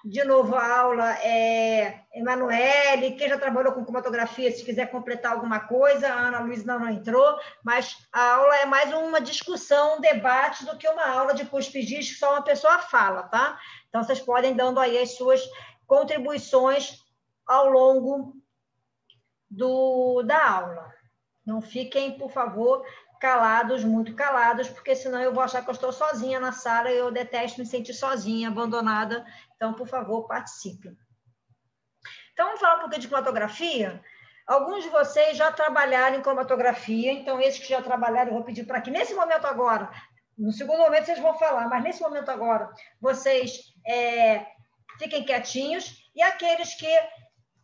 de novo a aula é Emanuele, quem já trabalhou com cromatografia, se quiser completar alguma coisa, a Ana Luísa não entrou, mas a aula é mais uma discussão, um debate, do que uma aula de cuspigis que só uma pessoa fala, tá? Então, vocês podem dando aí as suas contribuições ao longo da aula. Não fiquem, por favor, calados, muito calados, porque senão eu vou achar que eu estou sozinha na sala e eu detesto me sentir sozinha, abandonada. Então, por favor, participem. Então, vamos falar um pouquinho de cromatografia. Alguns de vocês já trabalharam em cromatografia, então esses que já trabalharam, eu vou pedir para que nesse momento agora, no segundo momento vocês vão falar, mas nesse momento agora, vocês fiquem quietinhos, e aqueles que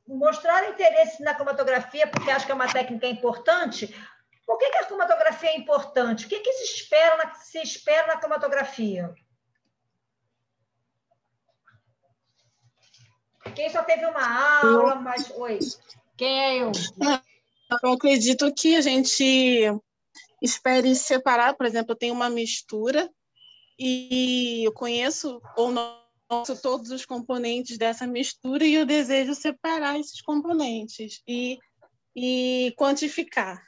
mostraram interesse na cromatografia, porque acham que é uma técnica importante. Por que a cromatografia é importante? O que se espera na cromatografia? Quem só teve uma aula, mas... Oi, quem é eu? Eu acredito que a gente espere separar, por exemplo, eu tenho uma mistura e eu conheço ou não todos os componentes dessa mistura e eu desejo separar esses componentes e quantificar.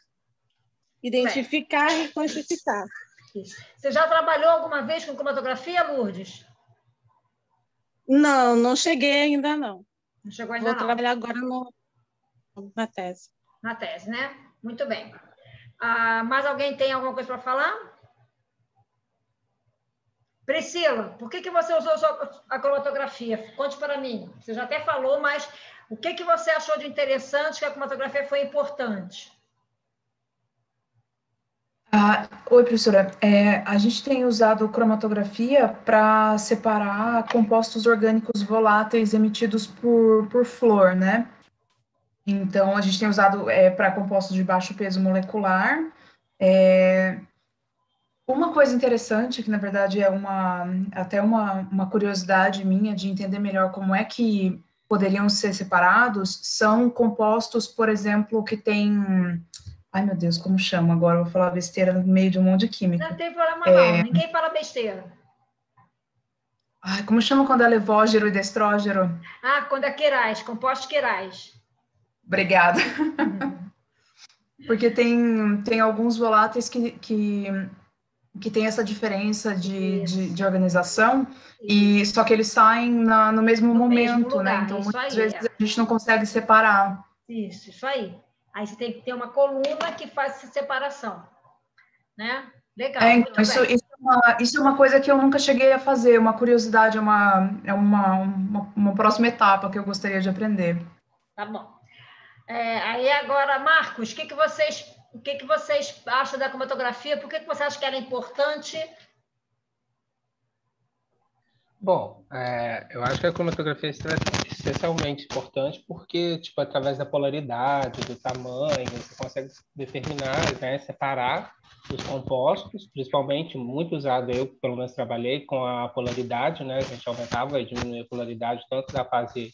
Identificar e quantificar. Você já trabalhou alguma vez com cromatografia, Lourdes? Não, não cheguei ainda, não. Não chegou ainda, não. Vou trabalhar agora na tese. Na tese, né? Muito bem. Mais alguém tem alguma coisa para falar? Priscila, por que você usou a cromatografia? Conte para mim. Você já até falou, mas o que você achou de interessante, que a cromatografia foi importante? Oi, professora. A gente tem usado cromatografia para separar compostos orgânicos voláteis emitidos por flor, né? Então, a gente tem usado para compostos de baixo peso molecular. Uma coisa interessante, que na verdade é até uma curiosidade minha de entender melhor como é que poderiam ser separados, são compostos, por exemplo, que tem... Ai, meu Deus, como chama agora? Eu vou falar besteira no meio de um monte de química. Não tem problema, não. Ninguém fala besteira. Ai, como chama quando é levógero e destrógero? Quando é quirais, compostos quirais. Obrigada. Porque tem alguns voláteis que tem essa diferença de organização, e só que eles saem no mesmo momento, lugar, né? Então, muitas vezes a gente não consegue separar. Isso aí. Aí você tem que ter uma coluna que faz essa separação, né? Legal. Então, isso é uma coisa que eu nunca cheguei a fazer, uma curiosidade, uma próxima etapa que eu gostaria de aprender. Tá bom. Aí agora, Marcos, o que vocês acham da cromatografia? Por que você acha que ela é importante? Bom, eu acho que a cromatografia é especialmente importante porque, tipo, através da polaridade, do tamanho, você consegue determinar, né, separar os compostos, principalmente muito usado, eu pelo menos trabalhei com a polaridade, né, a gente aumentava e diminuía a polaridade tanto da fase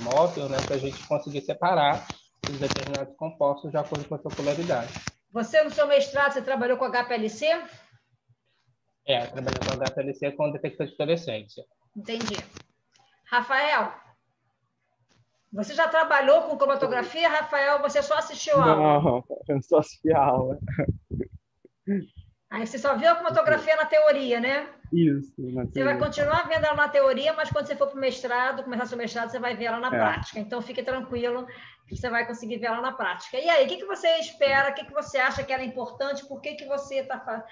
móvel, né, para a gente conseguir separar os determinados compostos de acordo com a sua polaridade. Você, no seu mestrado, você trabalhou com HPLC? Trabalhei com HPLC com detector de fluorescência. Entendi. Rafael, você já trabalhou com cromatografia, Rafael? Você só assistiu a aula? Não, eu só assisti a aula. Aí você só viu a cromatografia na teoria, né? Isso. Você vai continuar vendo ela na teoria, mas quando você for para o mestrado, começar seu mestrado, você vai ver ela na prática. Então, fique tranquilo que você vai conseguir ver ela na prática. E aí, o que você espera? O que você acha que ela é importante? Por que você está fazendo?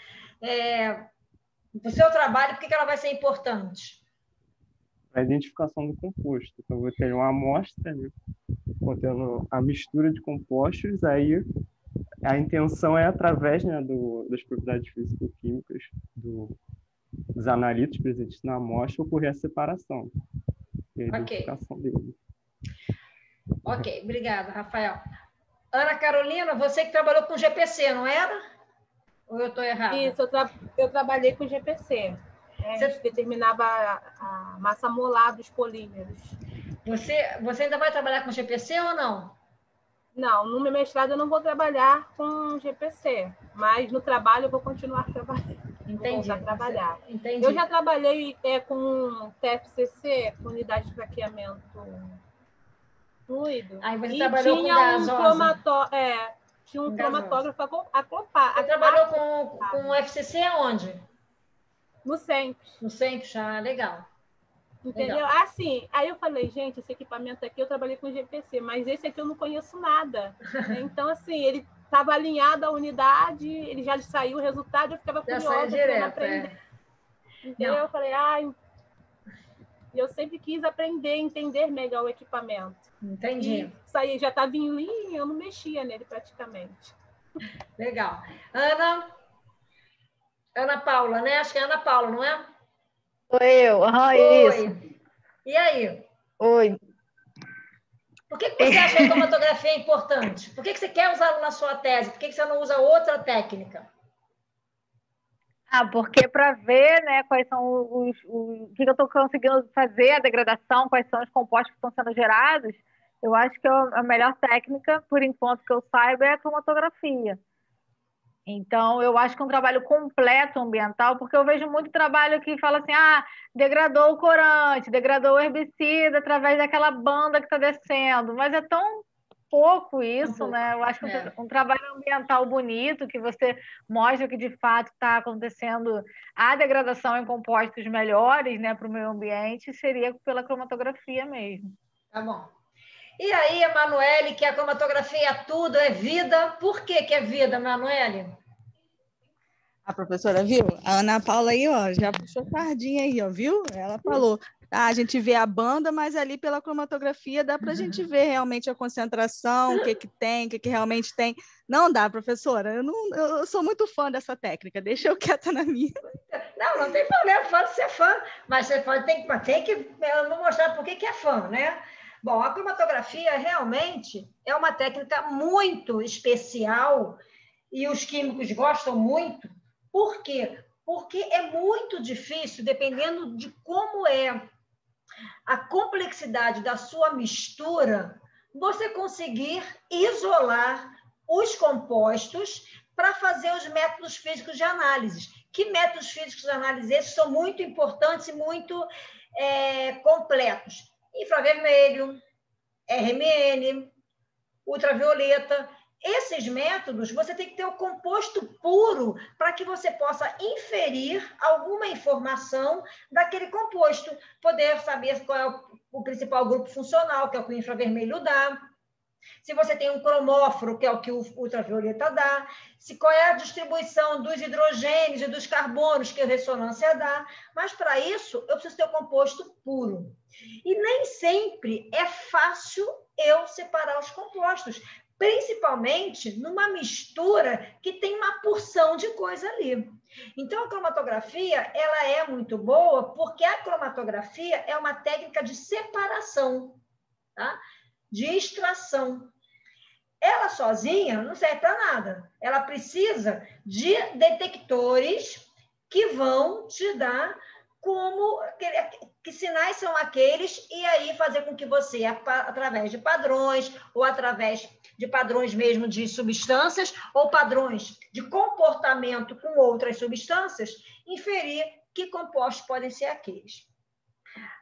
O seu trabalho, por que ela vai ser importante? A identificação do composto. Então, eu vou ter uma amostra, né, contendo a mistura de compostos, aí a intenção é, através, né, das propriedades físico-químicas dos analitos presentes na amostra, ocorrer a separação e a identificação dele. Ok, obrigada, Rafael. Ana Carolina, você que trabalhou com GPC, não era? Ou eu estou errada? Isso, eu trabalhei com GPC. A gente determinava a massa molar dos polímeros. Você ainda vai trabalhar com GPC ou não? Não, no meu mestrado eu não vou trabalhar com GPC, mas no trabalho eu vou continuar trabalhando. Entendi. Voltar a trabalhar. Entendi. Eu já trabalhei com TFCC, com unidade de traqueamento fluido. Aí você e trabalhou tinha com gasosa? Tinha um Com cromatógrafo acopado. Você trabalhou com o FCC aonde? No SEMP. No SEMP, já, legal. Entendeu? Legal. Assim, aí eu falei, gente, esse equipamento aqui eu trabalhei com GPC, mas esse aqui eu não conheço nada. Né? Então, assim, ele estava alinhado à unidade, ele já saiu o resultado, eu ficava curiosa para aprender. Entendeu? Eu falei, eu sempre quis aprender, entender melhor o equipamento. Entendi. E saí, já estava em linha, eu não mexia nele praticamente. Legal. Ana Paula, né? Acho que é Ana Paula, não é? Sou eu. Oi. Isso. E aí? Oi. Por que você acha que a cromatografia é importante? Por que você quer usá-lo na sua tese? Por que você não usa outra técnica? Porque para ver, né, quais são o que eu estou conseguindo fazer, a degradação, quais são os compostos que estão sendo gerados, eu acho que a melhor técnica, por enquanto que eu saiba, é a cromatografia. Então, eu acho que é um trabalho completo ambiental, porque eu vejo muito trabalho que fala assim, degradou o corante, degradou o herbicida através daquela banda que está descendo, mas é tão pouco isso, né? Eu acho que um trabalho ambiental bonito, que você mostra que de fato está acontecendo a degradação em compostos melhores, né, para o meio ambiente, seria pela cromatografia mesmo. Tá bom. E aí, Emanuele, que a cromatografia é tudo, é vida. Por que é vida, Emanuele? A professora, viu? A Ana Paula aí, ó, já puxou sardinha aí, ó, viu? Ela falou, a gente vê a banda, mas ali pela cromatografia dá para a gente ver realmente a concentração, o que tem, o que realmente tem. Não dá, professora, eu sou muito fã dessa técnica, deixa eu quieta na minha. Não tem problema, pode ser fã, mas você tem que não mostrar por que é fã, né? Bom, a cromatografia realmente é uma técnica muito especial e os químicos gostam muito. Por quê? Porque é muito difícil, dependendo de como é a complexidade da sua mistura, você conseguir isolar os compostos para fazer os métodos físicos de análise. Que métodos físicos de análise esses são muito importantes e muito completos? Infravermelho, RMN, ultravioleta. Esses métodos, você tem que ter o composto puro para que você possa inferir alguma informação daquele composto, poder saber qual é o principal grupo funcional, que é o que o infravermelho dá, se você tem um cromóforo, que é o que o ultravioleta dá, qual é a distribuição dos hidrogênios e dos carbonos que a ressonância dá, mas para isso eu preciso ter o composto puro. E nem sempre é fácil eu separar os compostos, principalmente numa mistura que tem uma porção de coisa ali. Então, a cromatografia ela é muito boa porque a cromatografia é uma técnica de separação, tá? De extração. Ela sozinha não serve para nada. Ela precisa de detectores que vão te dar que sinais são aqueles e aí fazer com que você, através de padrões ou através de padrões mesmo de substâncias ou padrões de comportamento com outras substâncias, inferir que compostos podem ser aqueles.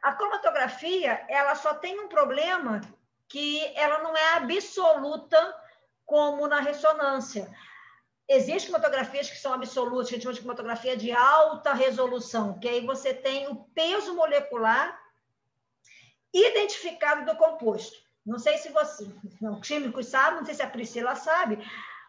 A cromatografia, ela só tem um problema que ela não é absoluta como na ressonância. Existem cromotografias que são absolutas, que a gente chama de cromatografia de alta resolução, que aí você tem o peso molecular identificado do composto. Não sei se você, não, químicos sabem, não sei se a Priscila sabe,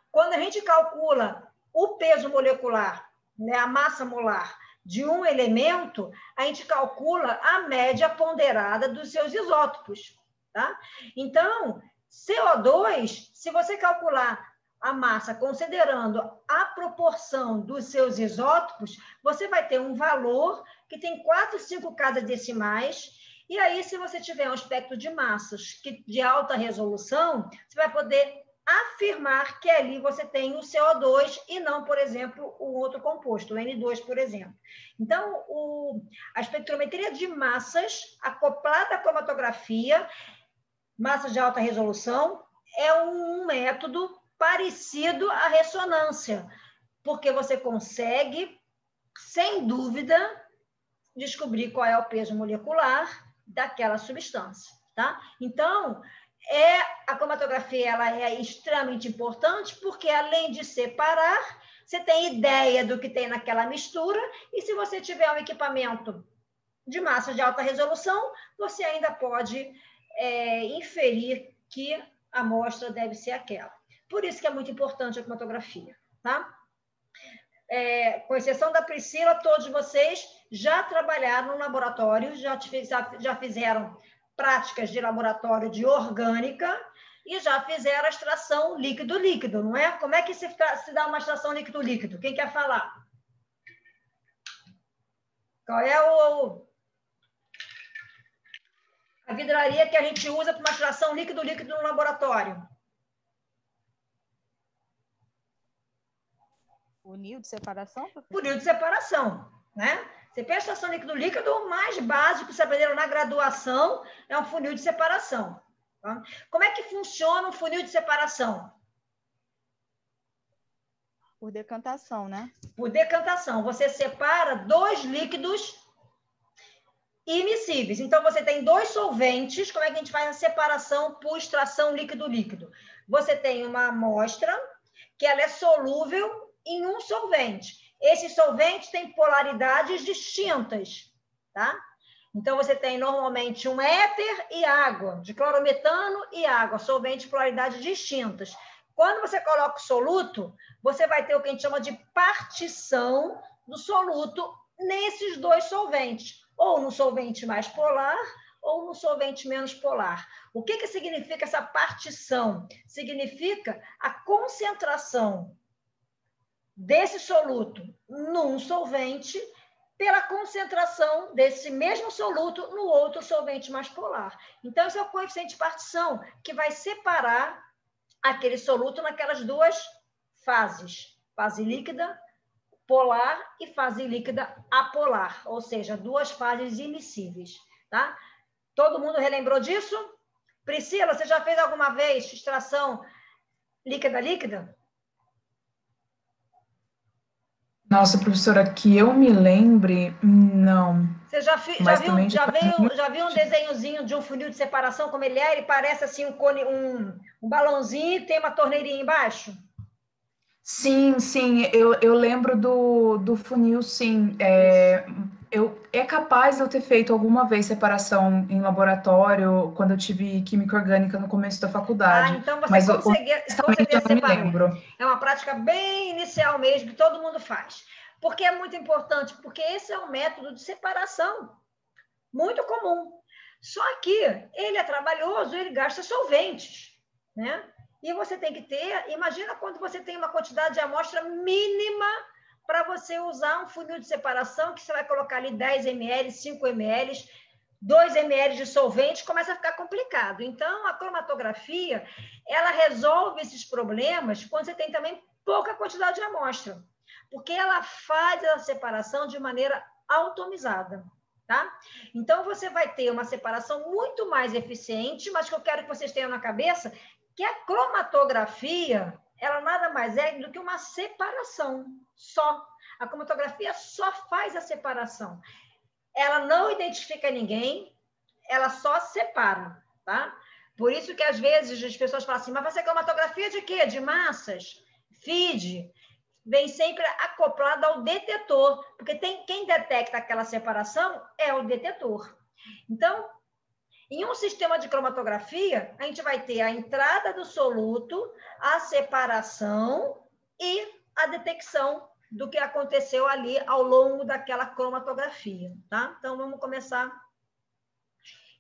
quando a gente calcula o peso molecular, né, a massa molar de um elemento, a gente calcula a média ponderada dos seus isótopos, tá? Então, CO2, se você calcular a massa considerando a proporção dos seus isótopos, você vai ter um valor que tem 4, 5 casas decimais, e aí, se você tiver um espectro de massas de alta resolução, você vai poder afirmar que ali você tem o CO2 e não, por exemplo, o outro composto, o N2, por exemplo. Então, a espectrometria de massas acoplada à cromatografia, massas de alta resolução, é um método parecido à ressonância, porque você consegue sem dúvida, descobrir qual é o peso molecular daquela substância, tá? Então, a cromatografia ela é extremamente importante porque, além de separar, você tem ideia do que tem naquela mistura e, se você tiver um equipamento de massa de alta resolução, você ainda pode inferir que a amostra deve ser aquela. Por isso que é muito importante a cromatografia, tá? Com exceção da Priscila, todos vocês já trabalharam no laboratório, já fizeram práticas de laboratório de orgânica e já fizeram a extração líquido-líquido, não é? Como é que se dá uma extração líquido-líquido? Quem quer falar? Qual é a vidraria que a gente usa para uma extração líquido-líquido no laboratório? Funil de separação? Funil de separação, né? Você pensa em extração líquido-líquido, o mais básico que vocês aprenderam na graduação é um funil de separação. Tá? Como é que funciona um funil de separação? Por decantação, né? Por decantação. Você separa dois líquidos immiscíveis. Então, você tem dois solventes. Como é que a gente faz a separação por extração líquido-líquido? Você tem uma amostra que ela é solúvel em um solvente. Esse solvente tem polaridades distintas, tá? Então, você tem normalmente um éter e água, de clorometano e água, solventes de polaridades distintas. Quando você coloca o soluto, você vai ter o que a gente chama de partição do soluto nesses dois solventes, ou no solvente mais polar, ou no solvente menos polar. O que significa essa partição? Significa a concentração desse soluto num solvente pela concentração desse mesmo soluto no outro solvente mais polar. Então, esse é o coeficiente de partição que vai separar aquele soluto naquelas duas fases, fase líquida polar e fase líquida apolar, ou seja, duas fases immiscíveis, tá? Todo mundo relembrou disso? Priscila, você já fez alguma vez extração líquida-líquida? Nossa, professora, que eu me lembre, não. Você já viu um desenhozinho de um funil de separação, como ele é? Ele parece assim um balãozinho e tem uma torneirinha embaixo? Sim, eu lembro do funil, sim. É capaz de eu ter feito alguma vez separação em laboratório quando eu tive química orgânica no começo da faculdade. Então você mas com certeza eu não me separou. lembro. É uma prática bem inicial mesmo, que todo mundo faz. Por que é muito importante? Porque esse é um método de separação muito comum. Só que ele é trabalhoso, ele gasta solventes, né? E você tem que ter, imagina quando você tem uma quantidade de amostra mínima para você usar um funil de separação, que você vai colocar ali 10 ml, 5 ml, 2 ml de solvente, começa a ficar complicado. Então, a cromatografia, ela resolve esses problemas quando você tem também pouca quantidade de amostra, porque ela faz a separação de maneira atomizada, tá? Então, você vai ter uma separação muito mais eficiente, mas que eu quero que vocês tenham na cabeça que a cromatografia, ela nada mais é do que uma separação só. A cromatografia só faz a separação. Ela não identifica ninguém, ela só separa, tá? Por isso que, às vezes, as pessoas falam assim, mas vai ser cromatografia de quê? De massas? FID? Vem sempre acoplada ao detetor, porque quem detecta aquela separação é o detetor. Então, em um sistema de cromatografia, a gente vai ter a entrada do soluto, a separação e a detecção do que aconteceu ali ao longo daquela cromatografia, tá? Então, vamos começar.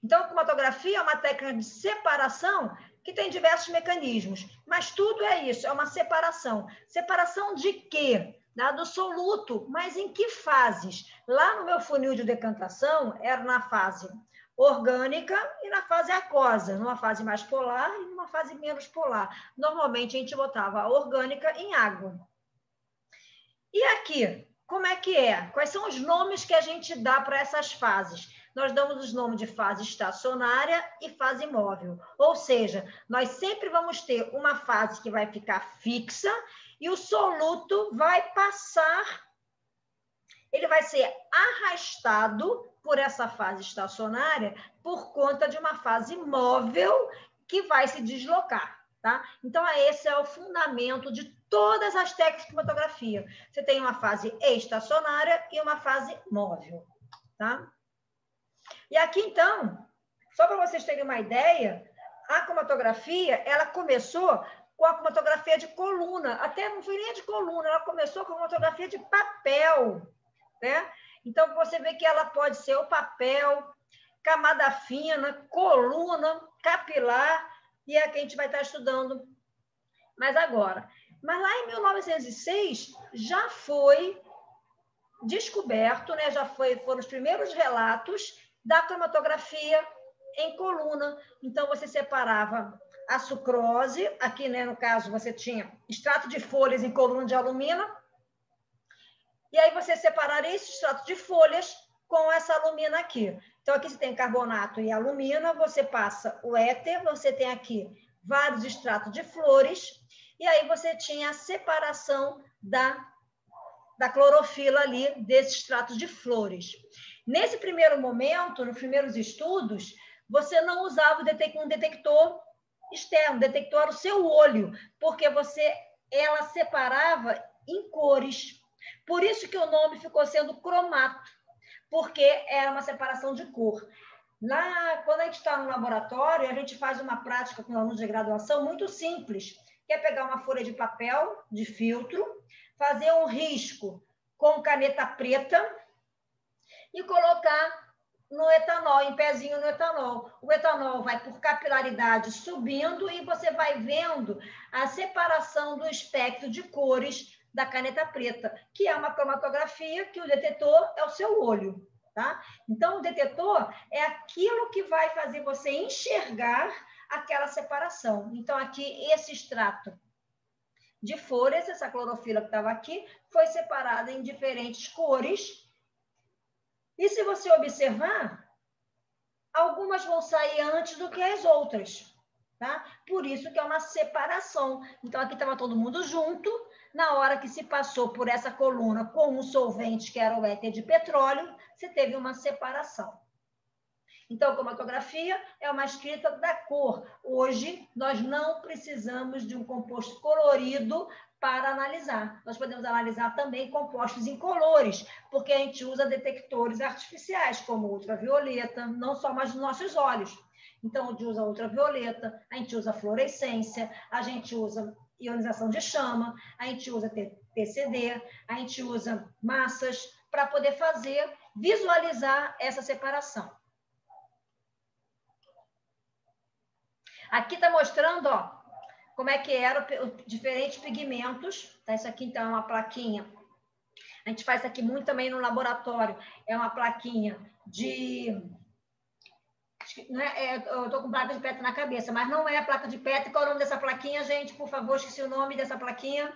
Então, a cromatografia é uma técnica de separação que tem diversos mecanismos, mas tudo é isso, é uma separação. Separação de quê? Do soluto, mas em que fases? Lá no meu funil de decantação, era na fase orgânica e na fase aquosa, numa fase mais polar e numa fase menos polar. Normalmente, a gente botava a orgânica em água. E aqui, como é que é? Quais são os nomes que a gente dá para essas fases? Nós damos os nomes de fase estacionária e fase móvel. Ou seja, nós sempre vamos ter uma fase que vai ficar fixa e o soluto vai passar ele vai ser arrastado por essa fase estacionária por conta de uma fase móvel que vai se deslocar, tá? Então, esse é o fundamento de todas as técnicas de cromatografia. Você tem uma fase estacionária e uma fase móvel, tá? E aqui, então, só para vocês terem uma ideia, a cromatografia, ela começou com a cromatografia de coluna, até não foi nem de coluna, ela começou com a cromatografia de papel, né? Então, você vê que ela pode ser o papel, camada fina, coluna, capilar, e é a que a gente vai estar estudando mais agora. Mas lá em 1906, já foi descoberto, né? Foram os primeiros relatos da cromatografia em coluna. Então, você separava a sucrose, aqui, né, no caso, você tinha extrato de folhas em coluna de alumina, e aí você separaria esse extrato de folhas com essa alumina aqui. Então, aqui você tem carbonato e alumina, você passa o éter, você tem aqui vários extratos de flores, e aí você tinha a separação da clorofila ali, desses extratos de flores. Nesse primeiro momento, nos primeiros estudos, você não usava um detector externo, o detector era o seu olho, porque ela separava em cores. Por isso que o nome ficou sendo cromato, porque era uma separação de cor. Lá, quando a gente está no laboratório, a gente faz uma prática com alunos de graduação muito simples, que é pegar uma folha de papel, de filtro, fazer um risco com caneta preta e colocar no etanol, em pezinho no etanol. O etanol vai por capilaridade subindo e você vai vendo a separação do espectro de cores da caneta preta, que é uma cromatografia que o detetor é o seu olho, tá? Então, o detetor é aquilo que vai fazer você enxergar aquela separação. Então, aqui, esse extrato de folhas, essa clorofila que estava aqui, foi separada em diferentes cores. E se você observar, algumas vão sair antes do que as outras, tá? Por isso que é uma separação. Então, aqui estava todo mundo junto. Na hora que se passou por essa coluna com um solvente, que era o éter de petróleo, você teve uma separação. Então, a cromatografia é uma escrita da cor. Hoje, nós não precisamos de um composto colorido para analisar. Nós podemos analisar também compostos incolores, porque a gente usa detectores artificiais, como ultravioleta, não só mais nos nossos olhos. Então, a gente usa ultravioleta, a gente usa fluorescência, a gente usa ionização de chama, a gente usa PCD, a gente usa massas para poder visualizar essa separação. Aqui está mostrando, ó, como é que eram os diferentes pigmentos. Tá? Isso aqui, então, é uma plaquinha. A gente faz isso aqui muito também no laboratório. É uma plaquinha de... eu estou com placa de Petri na cabeça, mas não é a placa de Petri. Qual é o nome dessa plaquinha, gente? Por favor, esqueci o nome dessa plaquinha.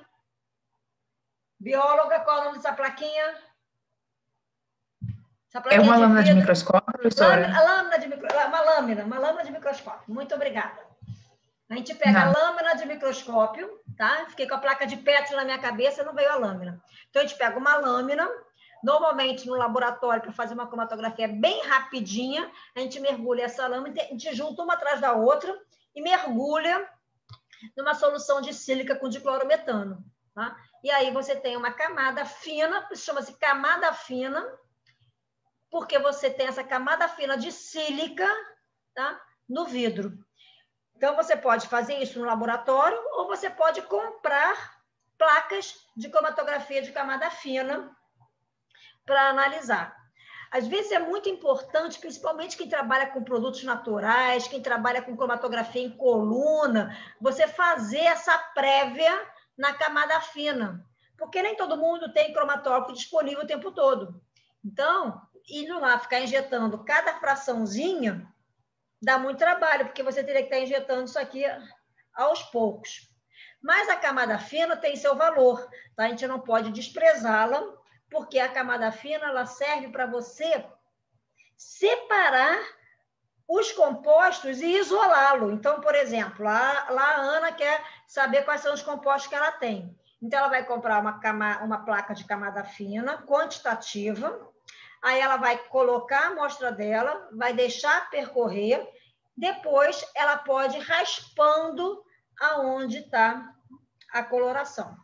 Bióloga, qual é o nome dessa plaquinha? É uma lâmina de microscópio, professora? Uma lâmina de microscópio. Muito obrigada. A gente pega a lâmina de microscópio, tá? Fiquei com a placa de Petri na minha cabeça, não veio a lâmina. Então, a gente pega uma lâmina, normalmente no laboratório, para fazer uma cromatografia bem rapidinha, a gente mergulha essa lâmina, a gente junta uma atrás da outra e mergulha numa solução de sílica com diclorometano, tá? E aí você tem uma camada fina, chama-se camada fina, porque você tem essa camada fina de sílica, tá? No vidro. Então, você pode fazer isso no laboratório ou você pode comprar placas de cromatografia de camada fina para analisar. Às vezes é muito importante, principalmente quem trabalha com produtos naturais, quem trabalha com cromatografia em coluna, você fazer essa prévia na camada fina, porque nem todo mundo tem cromatógrafo disponível o tempo todo. Então, indo lá ficar injetando cada fraçãozinha, dá muito trabalho, porque você teria que estar injetando isso aqui aos poucos. Mas a camada fina tem seu valor, tá? A gente não pode desprezá-la, porque a camada fina ela serve para você separar os compostos e isolá-lo. Então, por exemplo, lá a Ana quer saber quais são os compostos que ela tem. Então, ela vai comprar uma placa de camada fina, quantitativa, aí ela vai colocar a amostra dela, vai deixar percorrer, depois ela pode ir raspando aonde está a coloração.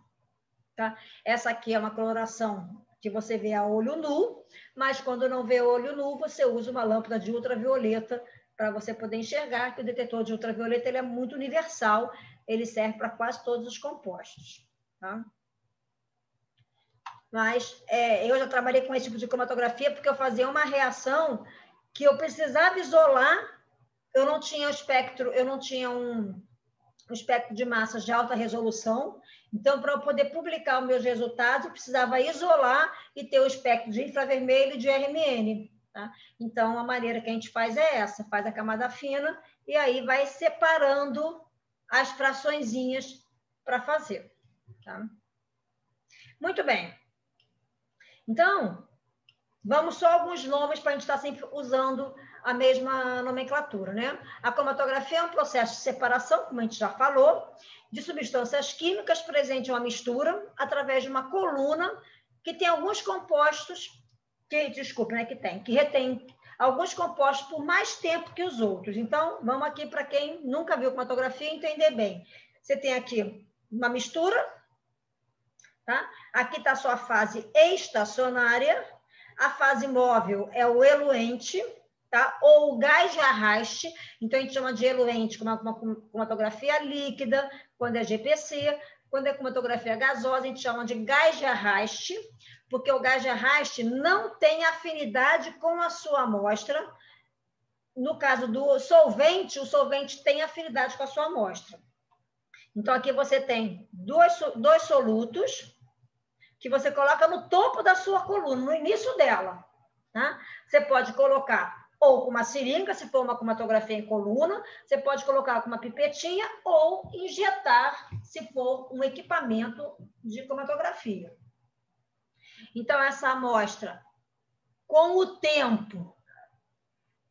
Tá? Essa aqui é uma coloração que você vê a olho nu, mas quando não vê olho nu, você usa uma lâmpada de ultravioleta para você poder enxergar, que o detetor de ultravioleta ele é muito universal, ele serve para quase todos os compostos. Tá? Mas eu já trabalhei com esse tipo de cromatografia porque eu fazia uma reação que eu precisava isolar, eu não tinha espectro, eu não tinha um espectro de massas de alta resolução, então, para eu poder publicar os meus resultados, eu precisava isolar e ter o espectro de infravermelho e de RMN. Tá? Então, a maneira que a gente faz é essa, faz a camada fina e aí vai separando as fraçõezinhas para fazer. Tá? Muito bem. Então, vamos só alguns nomes para a gente estar sempre usando a mesma nomenclatura, né? A cromatografia é um processo de separação, como a gente já falou, de substâncias químicas presentes em uma mistura através de uma coluna que tem alguns compostos, que retém alguns compostos por mais tempo que os outros. Então, vamos aqui para quem nunca viu cromatografia entender bem. Você tem aqui uma mistura, tá? Aqui está a sua fase estacionária, a fase móvel é o eluente, tá? Ou o gás de arraste, então a gente chama de eluente como uma cromatografia líquida, quando é GPC, quando é cromatografia gasosa, a gente chama de gás de arraste, porque o gás de arraste não tem afinidade com a sua amostra. No caso do solvente, o solvente tem afinidade com a sua amostra. Então, aqui você tem dois solutos que você coloca no topo da sua coluna, no início dela. Tá? Você pode colocar ou com uma seringa, se for uma cromatografia em coluna, você pode colocar com uma pipetinha ou injetar, se for um equipamento de cromatografia. Então, essa amostra, com o tempo,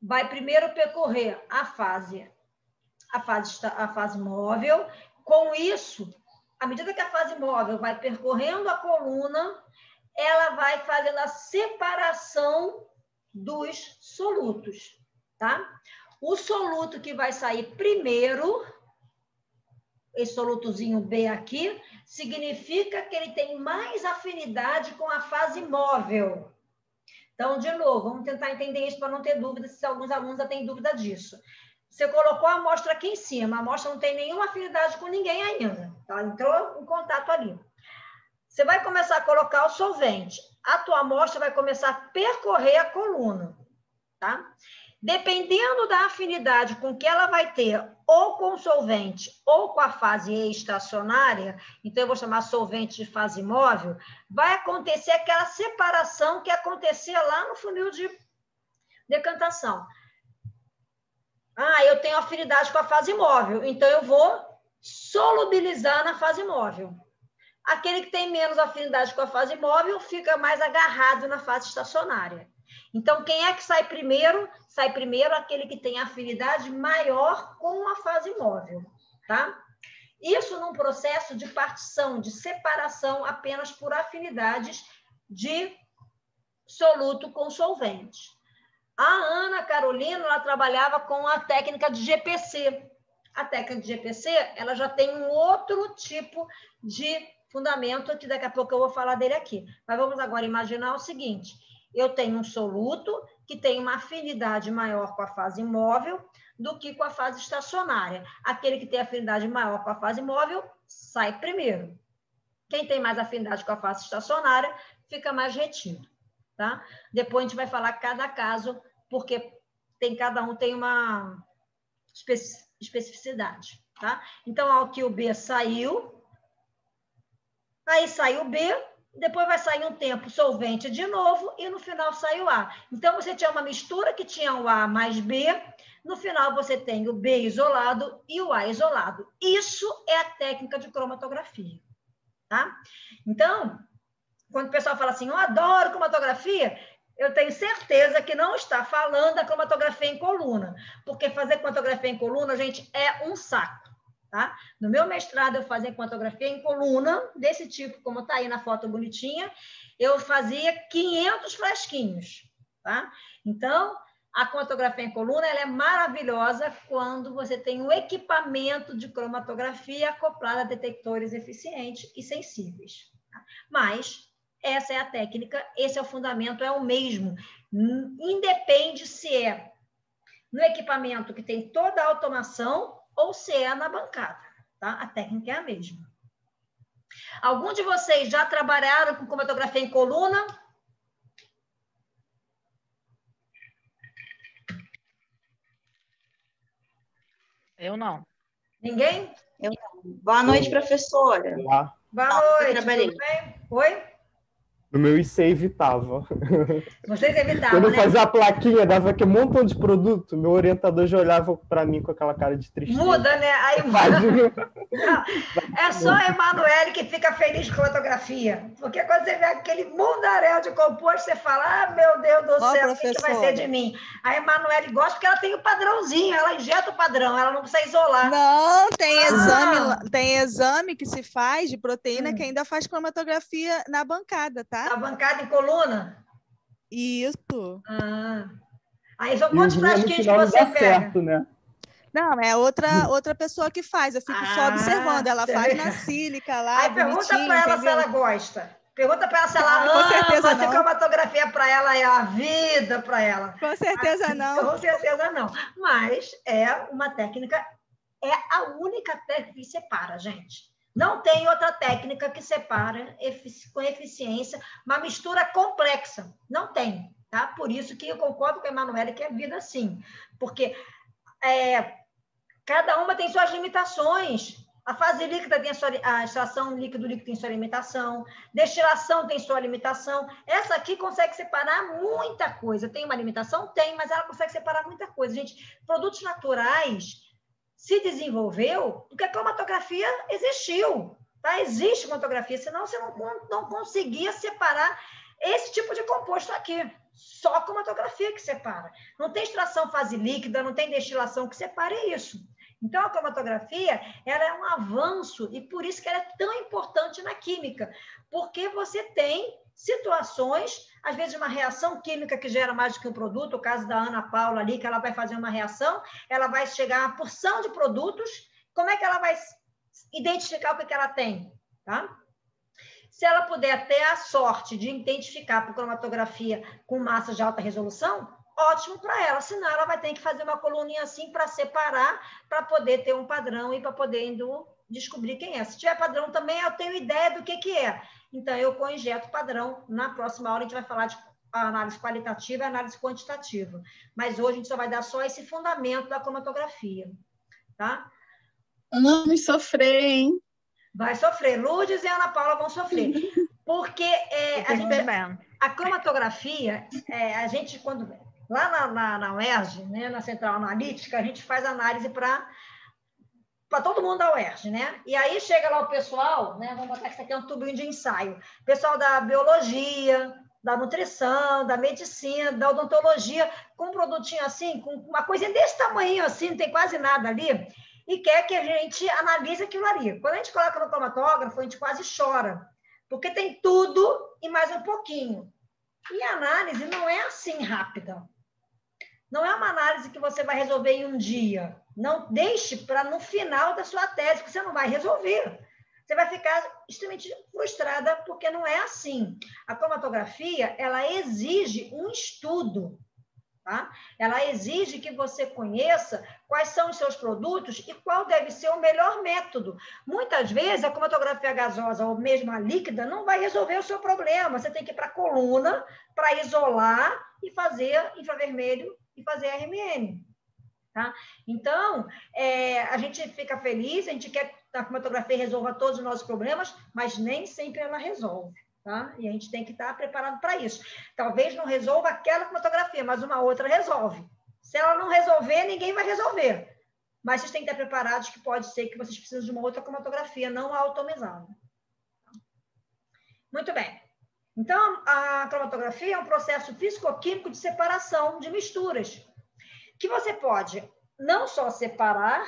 vai primeiro percorrer a fase móvel. Com isso, à medida que a fase móvel vai percorrendo a coluna, ela vai fazendo a separação dos solutos, tá? O soluto que vai sair primeiro, esse solutozinho B aqui, significa que ele tem mais afinidade com a fase móvel. Então, de novo, vamos tentar entender isso para não ter dúvida, se alguns alunos já têm dúvida disso. Você colocou a amostra aqui em cima, a amostra não tem nenhuma afinidade com ninguém ainda, tá? Entrou em contato ali. Você vai começar a colocar o solvente. A tua amostra vai começar a percorrer a coluna, tá? Dependendo da afinidade com que ela vai ter, ou com o solvente, ou com a fase estacionária, então eu vou chamar solvente de fase móvel, vai acontecer aquela separação que acontecia lá no funil de decantação. Ah, eu tenho afinidade com a fase móvel, então eu vou solubilizar na fase móvel. Aquele que tem menos afinidade com a fase móvel fica mais agarrado na fase estacionária. Então, quem é que sai primeiro? Sai primeiro aquele que tem afinidade maior com a fase móvel, tá? Isso num processo de partição, de separação apenas por afinidades de soluto com solvente. A Ana Carolina, ela trabalhava com a técnica de GPC. A técnica de GPC, ela já tem um outro tipo de fundamento, que daqui a pouco eu vou falar dele aqui. Mas vamos agora imaginar o seguinte: eu tenho um soluto que tem uma afinidade maior com a fase móvel do que com a fase estacionária. Aquele que tem afinidade maior com a fase móvel sai primeiro. Quem tem mais afinidade com a fase estacionária fica mais retido, tá? Depois a gente vai falar cada caso, porque cada um tem uma especificidade, tá? Então, aqui o B saiu, aí sai o B, depois vai sair um tempo solvente de novo e no final sai o A. Então, você tinha uma mistura que tinha o A mais B, no final você tem o B isolado e o A isolado. Isso é a técnica de cromatografia, tá? Então, quando o pessoal fala assim, eu adoro cromatografia, eu tenho certeza que não está falando da cromatografia em coluna, porque fazer cromatografia em coluna, gente, é um saco. Tá? No meu mestrado, eu fazia cromatografia em coluna, desse tipo, como está aí na foto bonitinha, eu fazia 500 frasquinhos. Tá? Então, a cromatografia em coluna ela é maravilhosa quando você tem um equipamento de cromatografia acoplado a detectores eficientes e sensíveis. Tá? Mas essa é a técnica, esse é o fundamento, é o mesmo. Independe se é no equipamento que tem toda a automação ou se é na bancada. Tá? A técnica é a mesma. Algum de vocês já trabalharam com cromatografia em coluna? Eu não. Ninguém? Eu não. Boa noite, professora. Olá. Boa noite, tudo bem? Oi? No meu IC evitava. Vocês evitavam, Quando eu né? fazia a plaquinha, dava aquele montão de produto, meu orientador já olhava para mim com aquela cara de tristeza. Muda, né? Aí não, é só a Emanuele que fica feliz com fotografia. Porque quando você vê aquele mundaréu de composto, você fala, ah, meu Deus do céu, o que vai ser de mim? A Emanuele gosta porque ela tem o padrãozinho, ela injeta o padrão, ela não precisa isolar. Não, tem exame que se faz de proteína que ainda faz cromatografia na bancada, tá? Na bancada em coluna? Isso. Aí são quantos frasquinhos que você pega? Certo, né? Não, é outra pessoa que faz. Eu fico só observando. Ela faz na sílica lá, aí pergunta para ela se ela gosta. Pergunta para ela se ela ama, se cromatografia para ela é a vida para ela. Com certeza não. Com certeza não. Mas é uma técnica, é a única técnica que separa, gente. Não tem outra técnica que separa com eficiência uma mistura complexa. Não tem, tá? Por isso que eu concordo com a Emanuele que é vida sim. Porque cada uma tem suas limitações. A fase líquida tem a extração líquido tem sua limitação, destilação tem sua limitação. Essa aqui consegue separar muita coisa. Tem uma limitação? Tem, mas ela consegue separar muita coisa. Gente, produtos naturais se desenvolveu porque a cromatografia existiu. Tá? Existe cromatografia, senão você não conseguia separar esse tipo de composto aqui. Só a cromatografia que separa. Não tem extração fase líquida, não tem destilação que separe isso. Então, a cromatografia ela é um avanço e por isso que ela é tão importante na química, porque você tem situações, às vezes uma reação química que gera mais do que um produto, o caso da Ana Paula ali, que ela vai fazer uma reação, ela vai chegar a uma porção de produtos, como é que ela vai identificar o que ela tem? Tá? Se ela puder ter a sorte de identificar por cromatografia com massa de alta resolução, ótimo para ela, senão ela vai ter que fazer uma coluninha assim para separar, para poder ter um padrão e para poder descobrir quem é. Se tiver padrão também, eu tenho ideia do que é. Então, eu coinjeto padrão. Na próxima aula, a gente vai falar de análise qualitativa e análise quantitativa. Mas hoje a gente só vai dar só esse fundamento da cromatografia. Tá? Vamos sofrer, hein? Vai sofrer. Lourdes e Ana Paula vão sofrer. Porque a cromatografia, a gente, quando... Lá na UERJ, né, na Central Analítica, a gente faz análise para todo mundo da UERJ, né? E aí chega lá o pessoal, né? Vamos botar que isso aqui é um tubinho de ensaio. Pessoal da biologia, da nutrição, da medicina, da odontologia, com um produtinho assim, com uma coisinha desse tamanho assim, não tem quase nada ali, e quer que a gente analise aquilo ali. Quando a gente coloca no cromatógrafo, a gente quase chora, porque tem tudo e mais um pouquinho. E a análise não é assim rápida. Não é uma análise que você vai resolver em um dia. Não deixe para no final da sua tese, porque você não vai resolver. Você vai ficar extremamente frustrada, porque não é assim. A cromatografia, ela exige um estudo. Tá? Ela exige que você conheça quais são os seus produtos e qual deve ser o melhor método. Muitas vezes, a cromatografia gasosa ou mesmo a líquida não vai resolver o seu problema. Você tem que ir para a coluna para isolar e fazer infravermelho e fazer RMN. Tá? Então, a gente fica feliz, a gente quer que a cromatografia resolva todos os nossos problemas, mas nem sempre ela resolve. Tá? E a gente tem que estar preparado para isso. Talvez não resolva aquela cromatografia, mas uma outra resolve. Se ela não resolver, ninguém vai resolver. Mas vocês têm que estar preparados que pode ser que vocês precisem de uma outra cromatografia não automizada. Muito bem. Então, a cromatografia é um processo físico-químico de separação de misturas, que você pode não só separar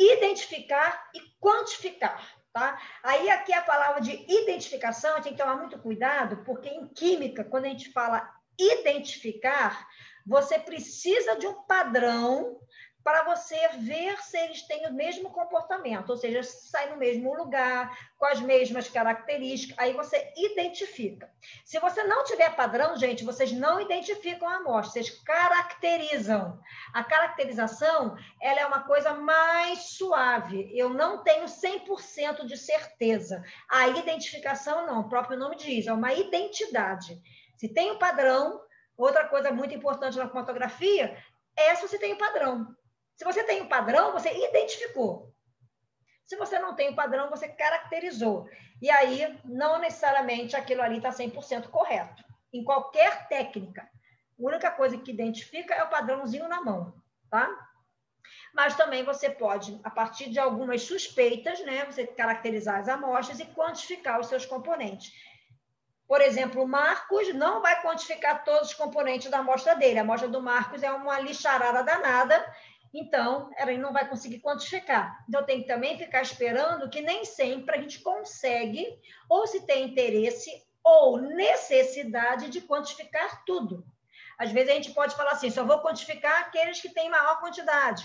identificar e quantificar, tá? Aí aqui a palavra de identificação, a gente tem que tomar muito cuidado, porque em química, quando a gente fala identificar, você precisa de um padrão para você ver se eles têm o mesmo comportamento, ou seja, se sai no mesmo lugar, com as mesmas características, aí você identifica. Se você não tiver padrão, gente, vocês não identificam a amostra, vocês caracterizam. A caracterização, ela é uma coisa mais suave, eu não tenho 100% de certeza. A identificação não, o próprio nome diz, é uma identidade. Se tem um padrão, outra coisa muito importante na cromatografia é se você tem um padrão. Se você tem um padrão, você identificou. Se você não tem um padrão, você caracterizou. E aí, não necessariamente aquilo ali está 100% correto. Em qualquer técnica, a única coisa que identifica é o padrãozinho na mão, tá? Mas também você pode, a partir de algumas suspeitas, né, você caracterizar as amostras e quantificar os seus componentes. Por exemplo, o Marcos não vai quantificar todos os componentes da amostra dele. A amostra do Marcos é uma lixarada danada, então ele não vai conseguir quantificar. Então, tem que também ficar esperando que nem sempre a gente consegue, ou se tem interesse ou necessidade de quantificar tudo. Às vezes a gente pode falar assim, só vou quantificar aqueles que têm maior quantidade,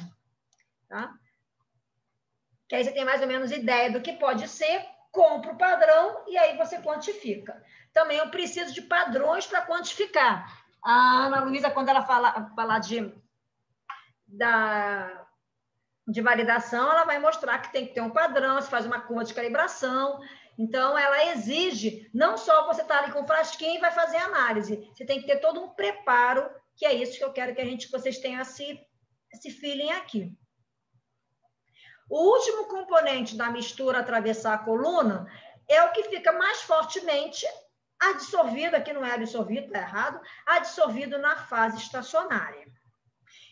tá? Que aí você tem mais ou menos ideia do que pode ser, compra o padrão e aí você quantifica. Também eu preciso de padrões para quantificar. A Ana Luísa, quando ela falar de validação, ela vai mostrar que tem que ter um padrão, você faz uma curva de calibração. Então, ela exige, não só você estar ali com o frasquinho e vai fazer análise, você tem que ter todo um preparo, que é isso que eu quero que vocês tenham esse feeling aqui. O último componente da mistura atravessar a coluna é o que fica mais fortemente adsorvido, aqui não é absorvido, está errado, adsorvido na fase estacionária.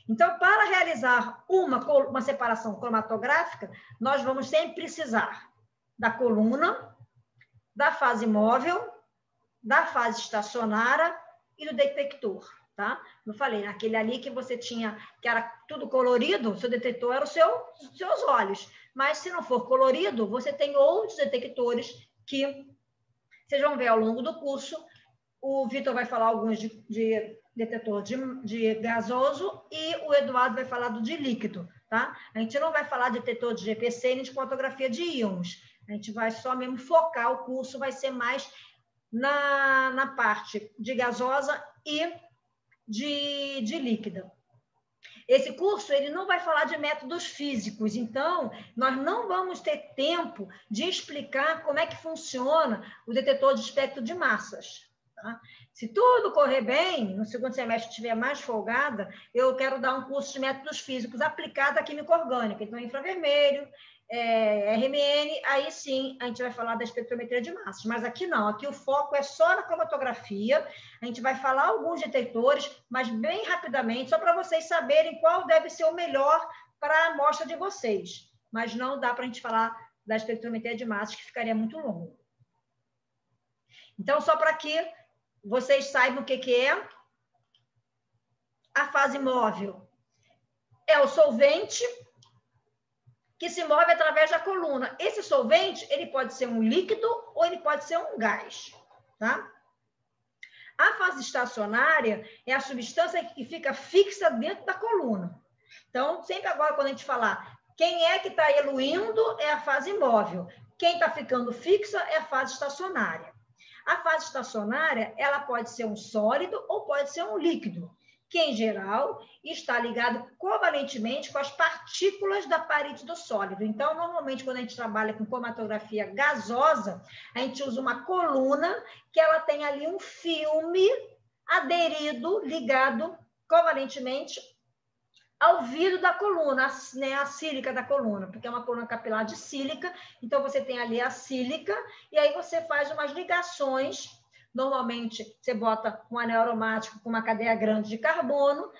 Então, para realizar uma separação cromatográfica, nós vamos sempre precisar da coluna, da fase móvel, da fase estacionária e do detector, tá? Eu falei, aquele ali que você tinha, que era tudo colorido, o seu detector era os seus olhos. Mas, se não for colorido, você tem outros detectores que vocês vão ver ao longo do curso. O Vitor vai falar alguns de detetor de gasoso e o Eduardo vai falar do de líquido, tá? A gente não vai falar de detetor de GPC nem de cromatografia de íons. A gente vai só mesmo focar, o curso vai ser mais na parte de gasosa e de líquida. Esse curso ele não vai falar de métodos físicos, então nós não vamos ter tempo de explicar como é que funciona o detetor de espectro de massas. Tá? Se tudo correr bem, no segundo semestre estiver mais folgada, eu quero dar um curso de métodos físicos aplicado à química orgânica, então infravermelho, RMN, aí sim a gente vai falar da espectrometria de massas, mas aqui não, aqui o foco é só na cromatografia, a gente vai falar alguns detectores, mas bem rapidamente, só para vocês saberem qual deve ser o melhor para a amostra de vocês, mas não dá para a gente falar da espectrometria de massas, que ficaria muito longo. Então, só para que vocês saibam o que é a fase móvel. É o solvente que se move através da coluna. Esse solvente, ele pode ser um líquido ou ele pode ser um gás, tá? A fase estacionária é a substância que fica fixa dentro da coluna. Então, sempre agora, quando a gente falar quem é que está eluindo, é a fase móvel. Quem está ficando fixa é a fase estacionária. A fase estacionária, ela pode ser um sólido ou pode ser um líquido, que, em geral, está ligado covalentemente com as partículas da parede do sólido. Então, normalmente, quando a gente trabalha com cromatografia gasosa, a gente usa uma coluna que ela tem ali um filme aderido, ligado covalentemente ao vidro da coluna, né, a sílica da coluna, porque é uma coluna capilar de sílica, então você tem ali a sílica, e aí você faz umas ligações. Normalmente, você bota um anel aromático com uma cadeia grande de carbono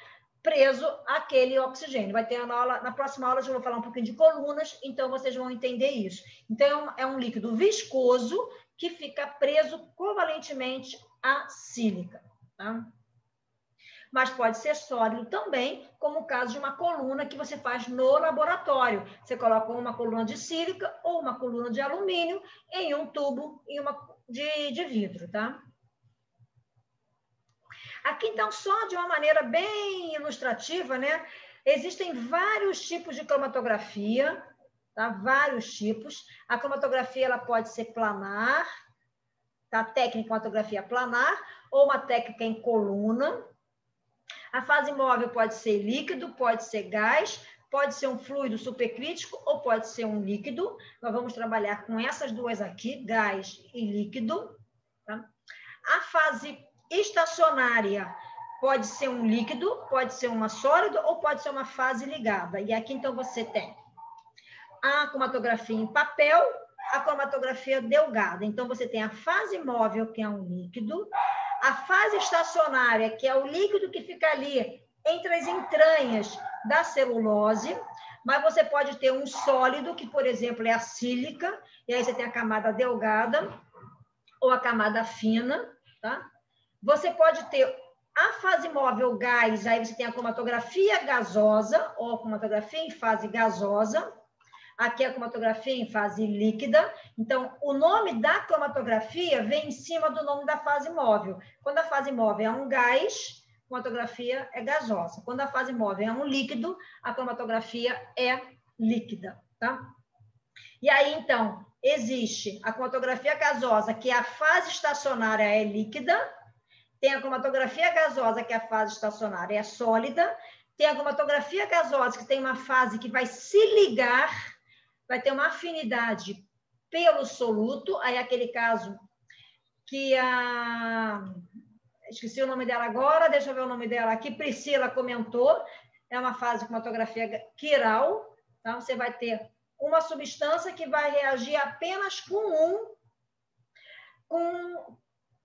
preso àquele oxigênio. Vai ter na próxima aula, eu vou falar um pouquinho de colunas, então vocês vão entender isso. Então, é um líquido viscoso que fica preso covalentemente à sílica. Tá? mas pode ser sólido também, como o caso de uma coluna que você faz no laboratório. Você coloca uma coluna de sílica ou uma coluna de alumínio em um tubo de vidro, tá? Aqui, então, só de uma maneira bem ilustrativa, né? Existem vários tipos de cromatografia, tá? Vários tipos. A cromatografia ela pode ser planar, tá? Técnica cromatografia planar, ou uma técnica em coluna. A fase móvel pode ser líquido, pode ser gás, pode ser um fluido supercrítico ou pode ser um líquido. Nós vamos trabalhar com essas duas aqui, gás e líquido. Tá? A fase estacionária pode ser um líquido, pode ser uma sólida ou pode ser uma fase ligada. E aqui, então, você tem a cromatografia em papel, a cromatografia delgada. Então, você tem a fase móvel, que é um líquido, a fase estacionária, que é o líquido que fica ali entre as entranhas da celulose, mas você pode ter um sólido, que, por exemplo, é a sílica, e aí você tem a camada delgada ou a camada fina, tá? Você pode ter a fase móvel gás, aí você tem a cromatografia gasosa, ou a cromatografia em fase gasosa. Aqui é a cromatografia em fase líquida. Então, o nome da cromatografia vem em cima do nome da fase móvel. Quando a fase móvel é um gás, a cromatografia é gasosa. Quando a fase móvel é um líquido, a cromatografia é líquida, tá? E aí, então, existe a cromatografia gasosa, que a fase estacionária é líquida. Tem a cromatografia gasosa, que a fase estacionária é sólida. Tem a cromatografia gasosa, que tem uma fase que vai se ligar, vai ter uma afinidade pelo soluto. Aí, aquele caso que esqueci o nome dela agora, deixa eu ver o nome dela aqui, Priscila comentou, é uma fase de cromatografia quiral. Tá? Você vai ter uma substância que vai reagir apenas com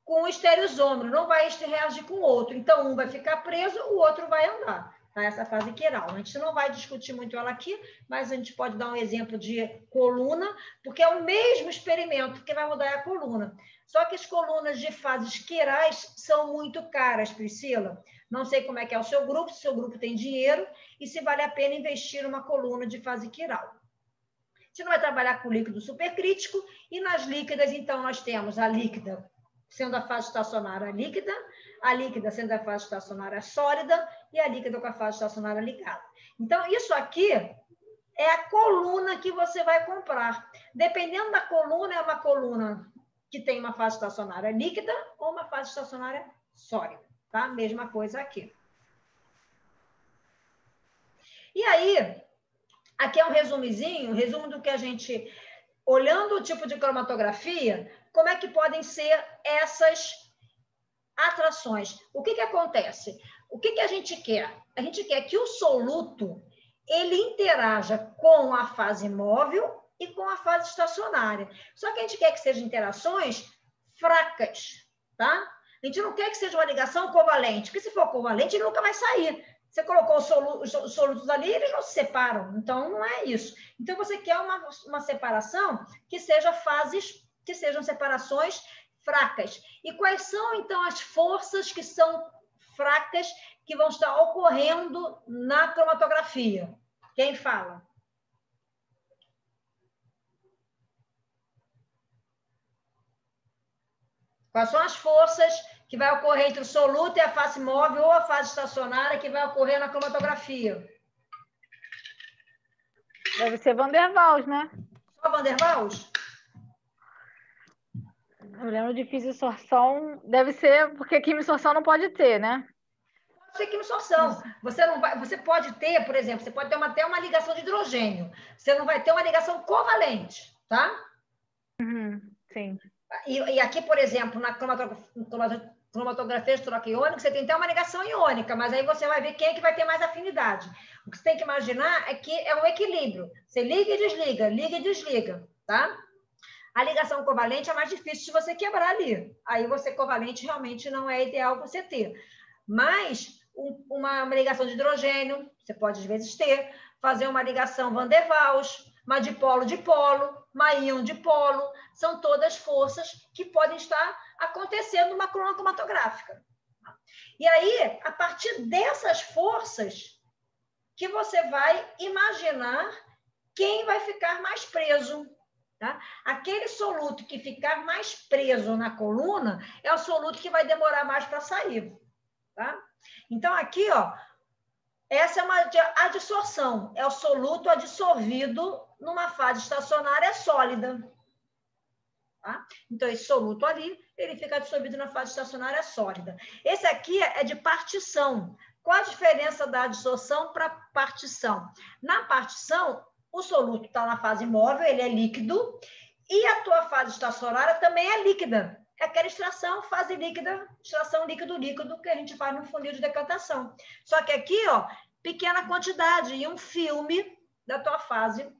um estereosômero, não vai reagir com o outro. Então, um vai ficar preso, o outro vai andar. Tá? Essa fase quiral. A gente não vai discutir muito ela aqui, mas a gente pode dar um exemplo de coluna, porque é o mesmo experimento que vai mudar a coluna. Só que as colunas de fases quirais são muito caras, Priscila. Não sei como é que é o seu grupo, se o seu grupo tem dinheiro e se vale a pena investir numa coluna de fase quiral. A gente não vai trabalhar com líquido supercrítico e nas líquidas, então, nós temos a líquida sendo a fase estacionária líquida, a líquida sendo a fase estacionária sólida e a líquida com a fase estacionária ligada. Então, isso aqui é a coluna que você vai comprar. Dependendo da coluna, é uma coluna que tem uma fase estacionária líquida ou uma fase estacionária sólida, tá? Mesma coisa aqui. E aí, aqui é um resumozinho, um resumo do que a gente, olhando o tipo de cromatografia, como é que podem ser essas atrações. O que acontece? O que a gente quer? A gente quer que o soluto ele interaja com a fase móvel e com a fase estacionária. Só que a gente quer que sejam interações fracas, tá? A gente não quer que seja uma ligação covalente, porque se for covalente, ele nunca vai sair. Você colocou os solutos ali, eles não se separam. Então, não é isso. Então, você quer uma separação que seja que sejam separações fracas. E quais são, então, as forças que são fracas que vão estar ocorrendo na cromatografia? Quem fala? Quais são as forças que vai ocorrer entre o soluto e a fase móvel ou a fase estacionária que vai ocorrer na cromatografia? Deve ser Van der Waals, né? Só Van der Waals? Eu lembro de quimisorção, deve ser, porque quimisorção não pode ter, né? Pode ser quimisorção. Você pode ter, por exemplo, você pode ter até uma ligação de hidrogênio. Você não vai ter uma ligação covalente, tá? Sim. E aqui, por exemplo, na cromatografia de troca iônica, você tem até uma ligação iônica, mas aí você vai ver quem é que vai ter mais afinidade. O que você tem que imaginar é que é um equilíbrio. Você liga e desliga, tá? A ligação covalente é mais difícil de você quebrar ali. Aí você covalente realmente não é ideal você ter. Mas uma ligação de hidrogênio, você pode às vezes ter, fazer uma ligação Van der Waals, uma dipolo-dipolo, uma íon-dipolo, são todas forças que podem estar acontecendo numa coluna cromatográfica. E aí, a partir dessas forças, que você vai imaginar quem vai ficar mais preso. Tá? Aquele soluto que ficar mais preso na coluna é o soluto que vai demorar mais para sair. Tá? Então, aqui, ó, essa é uma adsorção, é o soluto adsorvido numa fase estacionária sólida. Tá? Então, esse soluto ali, ele fica absorvido na fase estacionária sólida. Esse aqui é de partição. Qual a diferença da adsorção para partição? Na partição, o soluto está na fase móvel, ele é líquido, e a tua fase estacionária também é líquida. É aquela extração, fase líquida, extração líquido-líquido que a gente faz no funil de decantação. Só que aqui, ó, pequena quantidade e um filme da tua fase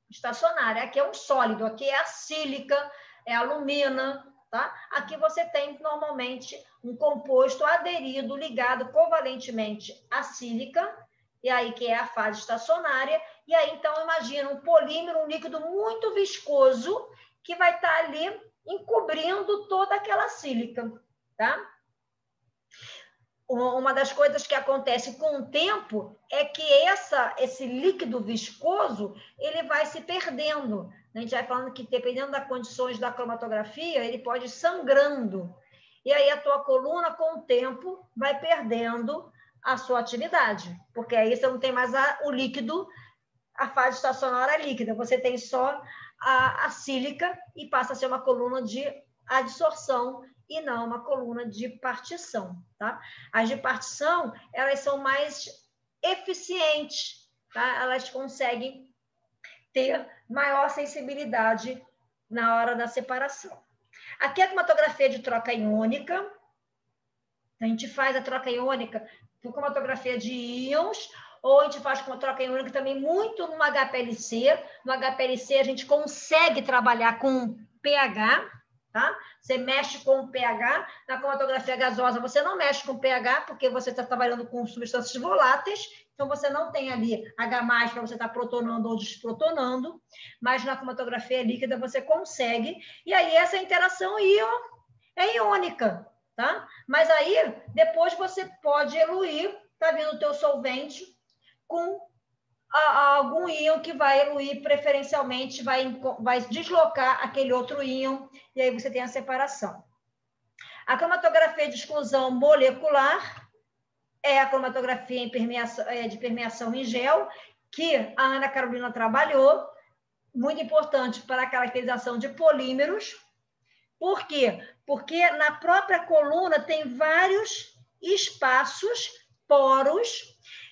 estacionária. Aqui é um sólido, aqui é a sílica, é a alumina, tá? Aqui você tem, normalmente, um composto aderido, ligado covalentemente à sílica, e aí que é a fase estacionária, e aí, então, imagina um polímero, um líquido muito viscoso, que vai estar ali encobrindo toda aquela sílica, tá? Uma das coisas que acontece com o tempo é que esse líquido viscoso, ele vai se perdendo. A gente vai falando que, dependendo das condições da cromatografia, ele pode ir sangrando. E aí a tua coluna, com o tempo, vai perdendo a sua atividade, porque aí você não tem mais o líquido, a fase estacionária líquida, você tem só a sílica e passa a ser uma coluna de adsorção e não uma coluna de partição, tá? As de partição, elas são mais eficientes, tá? Elas conseguem ter maior sensibilidade na hora da separação. Aqui é a cromatografia de troca iônica. A gente faz a troca iônica por cromatografia de íons, ou a gente faz com a troca iônica também muito no HPLC. No HPLC a gente consegue trabalhar com pH, tá? Você mexe com o pH. Na cromatografia gasosa você não mexe com pH, porque você está trabalhando com substâncias voláteis, então você não tem ali H+, para você estar protonando ou desprotonando, mas na cromatografia líquida você consegue, e aí essa interação íon é iônica, tá? Mas aí depois você pode eluir, tá vindo o teu solvente com algum íon que vai eluir preferencialmente, vai deslocar aquele outro íon, e aí você tem a separação. A cromatografia de exclusão molecular é a cromatografia de permeação em gel, que a Ana Carolina trabalhou, muito importante para a caracterização de polímeros. Por quê? Porque na própria coluna tem vários espaços, poros,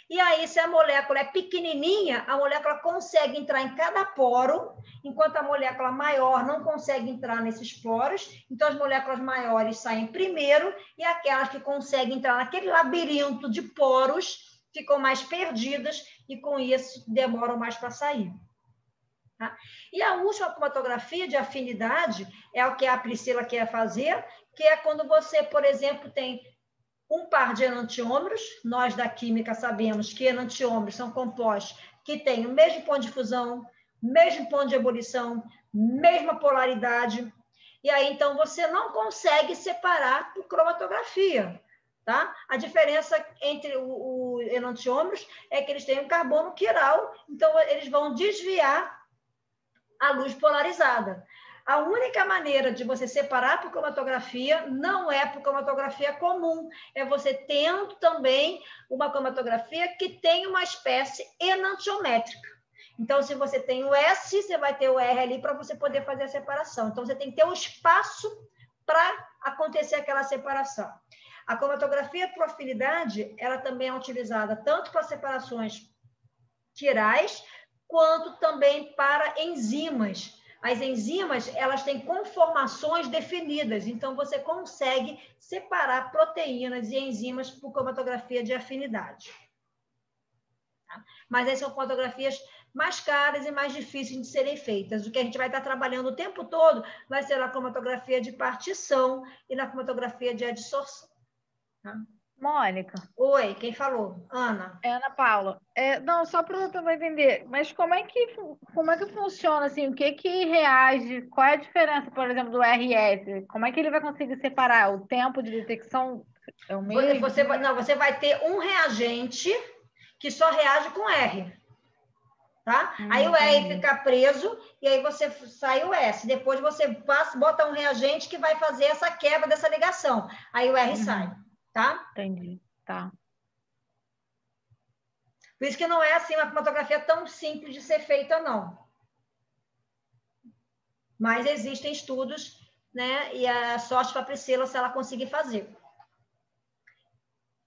e aí, se a molécula é pequenininha, a molécula consegue entrar em cada poro, enquanto a molécula maior não consegue entrar nesses poros. Então, as moléculas maiores saem primeiro e aquelas que conseguem entrar naquele labirinto de poros ficam mais perdidas e, com isso, demoram mais para sair. Tá? E a última cromatografia de afinidade é o que a Priscila quer fazer, que é quando você, por exemplo, tem um par de enantiômeros. Nós da química sabemos que enantiômeros são compostos que têm o mesmo ponto de fusão, mesmo ponto de ebulição, mesma polaridade. E aí, então, você não consegue separar por cromatografia, tá? A diferença entre os enantiômeros é que eles têm um carbono quiral, então eles vão desviar a luz polarizada. A única maneira de você separar por cromatografia não é por cromatografia comum, é você tendo também uma cromatografia que tem uma espécie enantiométrica. Então, se você tem o S, você vai ter o R ali para você poder fazer a separação. Então, você tem que ter um espaço para acontecer aquela separação. A cromatografia por afinidade, ela também é utilizada tanto para separações quirais, quanto também para enzimas. As enzimas, elas têm conformações definidas, então você consegue separar proteínas e enzimas por cromatografia de afinidade. Tá? Mas essas são cromatografia mais caras e mais difíceis de serem feitas. O que a gente vai estar trabalhando o tempo todo vai ser na cromatografia de partição e na cromatografia de adsorção. Tá? Mônica. Oi, quem falou? Ana. É Ana Paula. Não, só para eu também entender, mas como é que funciona, assim, o que reage, qual é a diferença, por exemplo, do RS? Como é que ele vai conseguir separar o tempo de detecção É o mesmo? Você vai ter um reagente que só reage com R. Tá? Aí o R fica preso e aí você sai o S. Depois você bota um reagente que vai fazer essa quebra dessa ligação. Aí o R sai. Tá? Entendi. Tá. Por isso que não é assim uma cromatografia tão simples de ser feita, não. Mas existem estudos, né? E a sorte para a Priscila se ela conseguir fazer.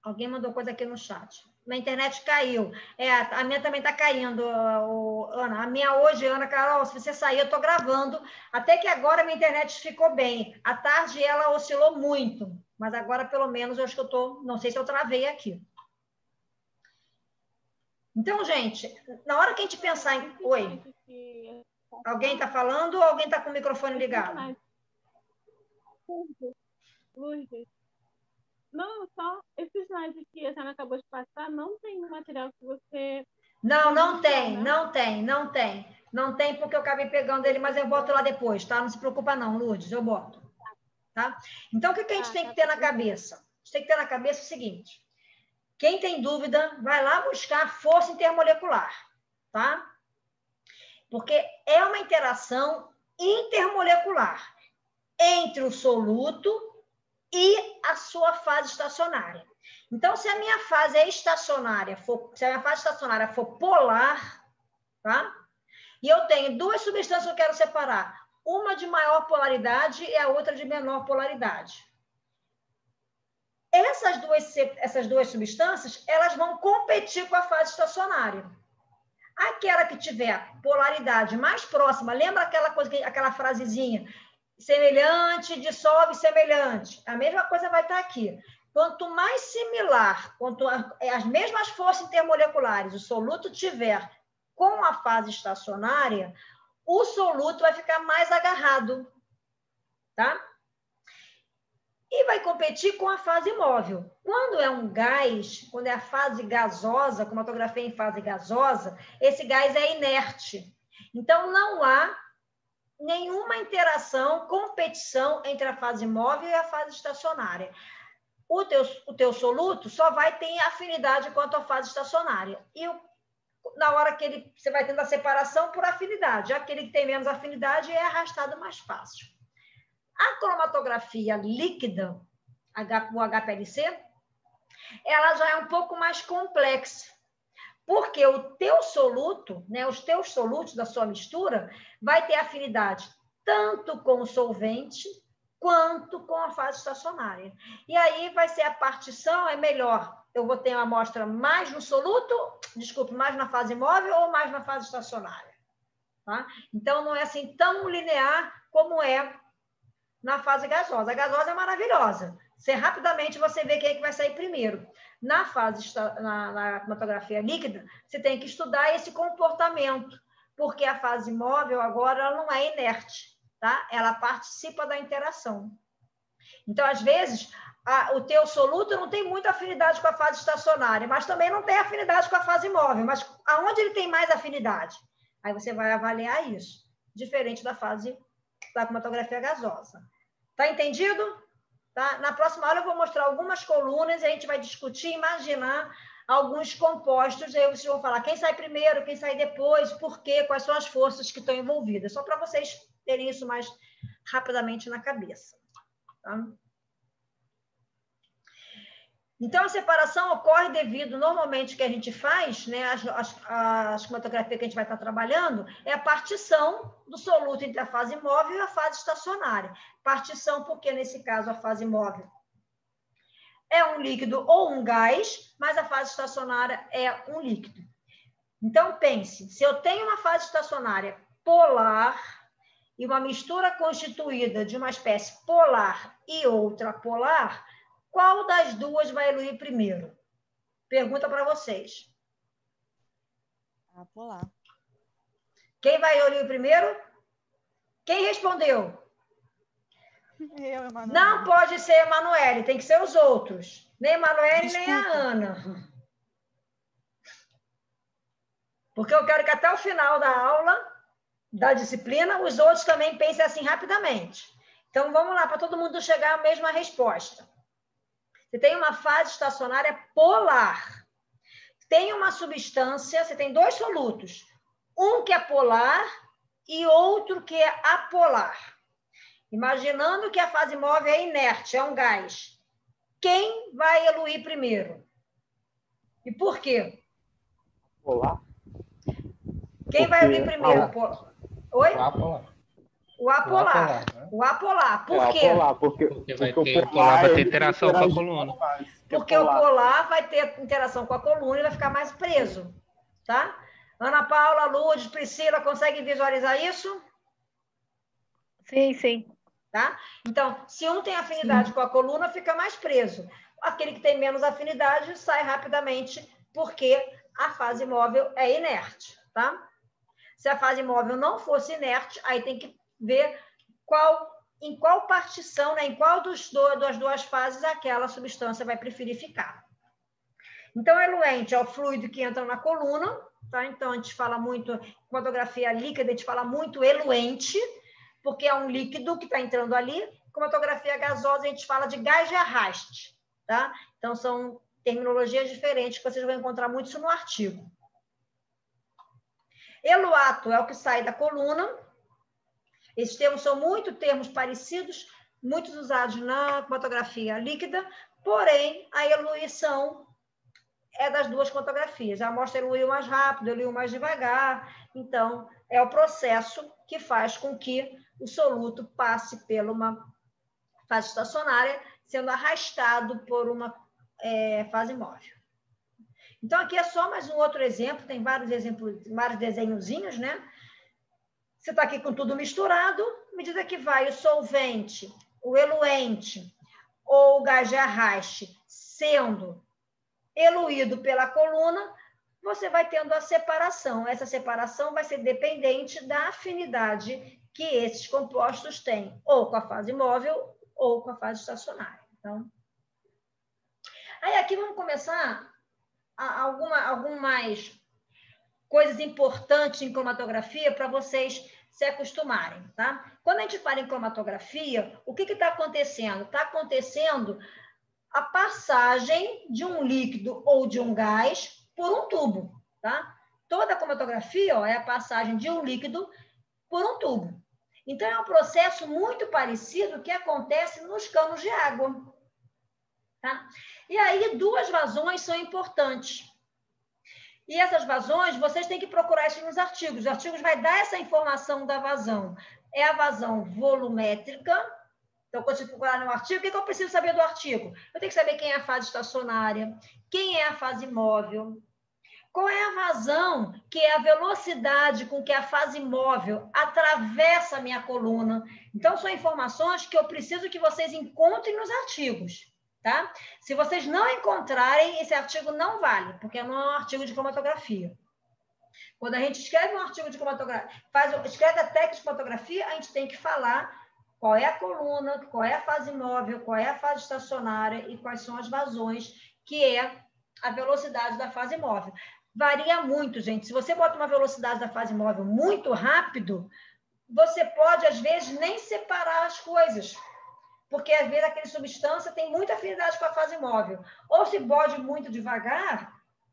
Alguém mandou coisa aqui no chat. Minha internet caiu. A minha também está caindo, Ana. A minha hoje, Ana Carol, se você sair, eu estou gravando. Até que agora a minha internet ficou bem. À tarde ela oscilou muito. Mas agora, pelo menos, eu acho que eu estou... Não sei se eu travei aqui. Então, gente, na hora que a gente pensar em... Oi. Alguém está falando ou alguém está com o microfone ligado? Lourdes. Não, só esse slide que a Ana acabou de passar, não tem um material que você... Não tem, não tem. Não tem porque eu acabei pegando ele, mas eu boto lá depois, tá? Não se preocupa não, Lourdes, eu boto. Tá? Então, o que a gente tem que ter na cabeça? A gente tem que ter na cabeça o seguinte. Quem tem dúvida, vai lá buscar força intermolecular, tá? Porque é uma interação intermolecular entre o soluto e a sua fase estacionária. Então, se a minha fase estacionária for polar, tá? E eu tenho duas substâncias que eu quero separar, uma de maior polaridade e a outra de menor polaridade. Essas duas substâncias, elas vão competir com a fase estacionária. Aquela que tiver polaridade mais próxima, lembra aquela frasezinha? Semelhante, dissolve, semelhante. A mesma coisa vai estar aqui. Quanto mais similar, quanto as mesmas forças intermoleculares o soluto tiver com a fase estacionária, o soluto vai ficar mais agarrado, tá? E vai competir com a fase móvel. Quando é um gás, quando é a fase gasosa, cromatografia em fase gasosa, esse gás é inerte. Então, não há nenhuma interação, competição entre a fase móvel e a fase estacionária. O teu soluto só vai ter afinidade quanto à fase estacionária. E na hora que você vai tendo a separação por afinidade. Aquele que tem menos afinidade é arrastado mais fácil. A cromatografia líquida, o HPLC, ela já é um pouco mais complexa. Porque o teu soluto, né, os teus solutos da sua mistura, vai ter afinidade tanto com o solvente quanto com a fase estacionária. E aí vai ser a partição, é melhor. Eu vou ter uma amostra mais no soluto, mais na fase móvel ou mais na fase estacionária. Tá? Então, não é assim tão linear como é na fase gasosa. A gasosa é maravilhosa. Rapidamente você vê quem é que vai sair primeiro. Na cromatografia líquida, você tem que estudar esse comportamento, porque a fase móvel agora ela não é inerte, tá? Ela participa da interação. Então, às vezes, o teu soluto não tem muita afinidade com a fase estacionária, mas também não tem afinidade com a fase móvel. Mas aonde ele tem mais afinidade? Aí você vai avaliar isso, diferente da fase da cromatografia gasosa. Tá entendido? Tá? Na próxima aula eu vou mostrar algumas colunas e a gente vai discutir, imaginar alguns compostos, e aí vocês vão falar quem sai primeiro, quem sai depois, por quê, quais são as forças que estão envolvidas, só para vocês terem isso mais rapidamente na cabeça. Tá? Então, a separação ocorre devido, normalmente, o que a gente faz, né, as cromatografias que a gente vai estar trabalhando, é a partição do soluto entre a fase móvel e a fase estacionária. Partição porque, nesse caso, a fase móvel é um líquido ou um gás, mas a fase estacionária é um líquido. Então, pense, se eu tenho uma fase estacionária polar e uma mistura constituída de uma espécie polar e outra polar, qual das duas vai eluir primeiro? Pergunta para vocês. A polar. Quem vai eluir primeiro? Quem respondeu? Eu, Emanuele. Não pode ser Emanuele, tem que ser os outros. Nem a Emanuele, nem a Ana. Porque eu quero que até o final da aula, da disciplina, os outros também pensem assim rapidamente. Então, vamos lá, para todo mundo chegar à mesma resposta. Você tem uma fase estacionária polar. Tem uma substância, você tem dois solutos. Um que é polar e outro que é apolar. Imaginando que a fase móvel é inerte, é um gás. Quem vai eluir primeiro? E por quê? Polar. Quem vai eluir primeiro? Oi? O apolar. O apolar. O apolar. Por quê? Porque o polar vai ter interação com a coluna. Porque o polar vai ter interação com a coluna e vai ficar mais preso. Tá? Ana Paula, Lourdes, Priscila, consegue visualizar isso? Sim, sim. Tá? Então, se um tem afinidade com a coluna, fica mais preso. Aquele que tem menos afinidade sai rapidamente, porque a fase móvel é inerte. Tá? Se a fase móvel não fosse inerte, aí tem que ver em qual partição, né, em qual das duas fases aquela substância vai preferir ficar. Então, eluente é o fluido que entra na coluna, tá? Então, a gente fala muito, cromatografia líquida, a gente fala muito eluente, porque é um líquido que está entrando ali. Cromatografia gasosa, a gente fala de gás de arraste, tá? Então, são terminologias diferentes que vocês vão encontrar muito isso no artigo. Eluato é o que sai da coluna. Esses termos são termos parecidos, muitos usados na cromatografia líquida, porém, a eluição é das duas cromatografias. A amostra eluiu mais rápido, eluiu mais devagar. Então, é o processo que faz com que o soluto passe por uma fase estacionária, sendo arrastado por uma fase móvel. Então, aqui é só mais um outro exemplo, tem vários exemplos, vários desenhozinhos, né? Você está aqui com tudo misturado, à medida que vai o solvente, o eluente ou o gás de arraste sendo eluído pela coluna, você vai tendo a separação. Essa separação vai ser dependente da afinidade que esses compostos têm, ou com a fase móvel ou com a fase estacionária. Então, aí aqui vamos começar algumas coisas importantes em cromatografia para vocês se acostumarem, tá? Quando a gente fala em cromatografia, o que está acontecendo? Está acontecendo a passagem de um líquido ou de um gás por um tubo, tá? Toda cromatografia, ó, é a passagem de um líquido por um tubo. Então, é um processo muito parecido que acontece nos canos de água, tá? E aí, duas vazões são importantes. E essas vazões, vocês têm que procurar isso nos artigos. Os artigos vai dar essa informação da vazão. É a vazão volumétrica. Então, quando você procurar no artigo, o que eu preciso saber do artigo? Eu tenho que saber quem é a fase estacionária, quem é a fase móvel, qual é a vazão, que é a velocidade com que a fase móvel atravessa a minha coluna. Então, são informações que eu preciso que vocês encontrem nos artigos. Tá? Se vocês não encontrarem, esse artigo não vale, porque não é um artigo de cromatografia. Quando a gente escreve um artigo de cromatografia, escreve a técnica de cromatografia, a gente tem que falar qual é a coluna, qual é a fase móvel, qual é a fase estacionária e quais são as vazões, que é a velocidade da fase móvel. Varia muito, gente. Se você bota uma velocidade da fase móvel muito rápido, você pode, às vezes, nem separar as coisas. Porque, às vezes, aquela substância tem muita afinidade com a fase móvel. Ou se bode muito devagar,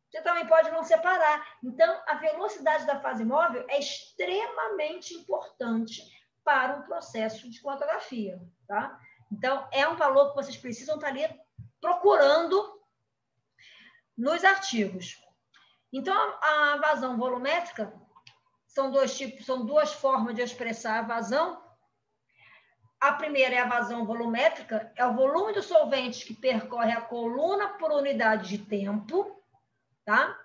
você também pode não separar. Então, a velocidade da fase móvel é extremamente importante para um processo de cromatografia, tá? Então, é um valor que vocês precisam estar ali procurando nos artigos. Então, a vazão volumétrica são dois tipos, são duas formas de expressar a vazão. A primeira é a vazão volumétrica, é o volume do solvente que percorre a coluna por unidade de tempo, tá?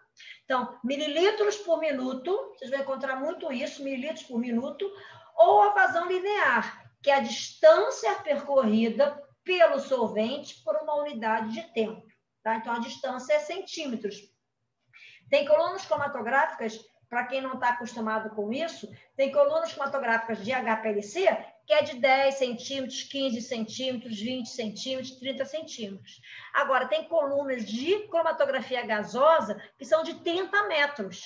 Então, mililitros por minuto, vocês vão encontrar muito isso, mililitros por minuto, ou a vazão linear, que é a distância percorrida pelo solvente por uma unidade de tempo, tá? Então, a distância é centímetros. Tem colunas cromatográficas, para quem não está acostumado com isso, tem colunas cromatográficas de HPLC, que é de 10 centímetros, 15 centímetros, 20 centímetros, 30 centímetros. Agora, tem colunas de cromatografia gasosa que são de 30 metros.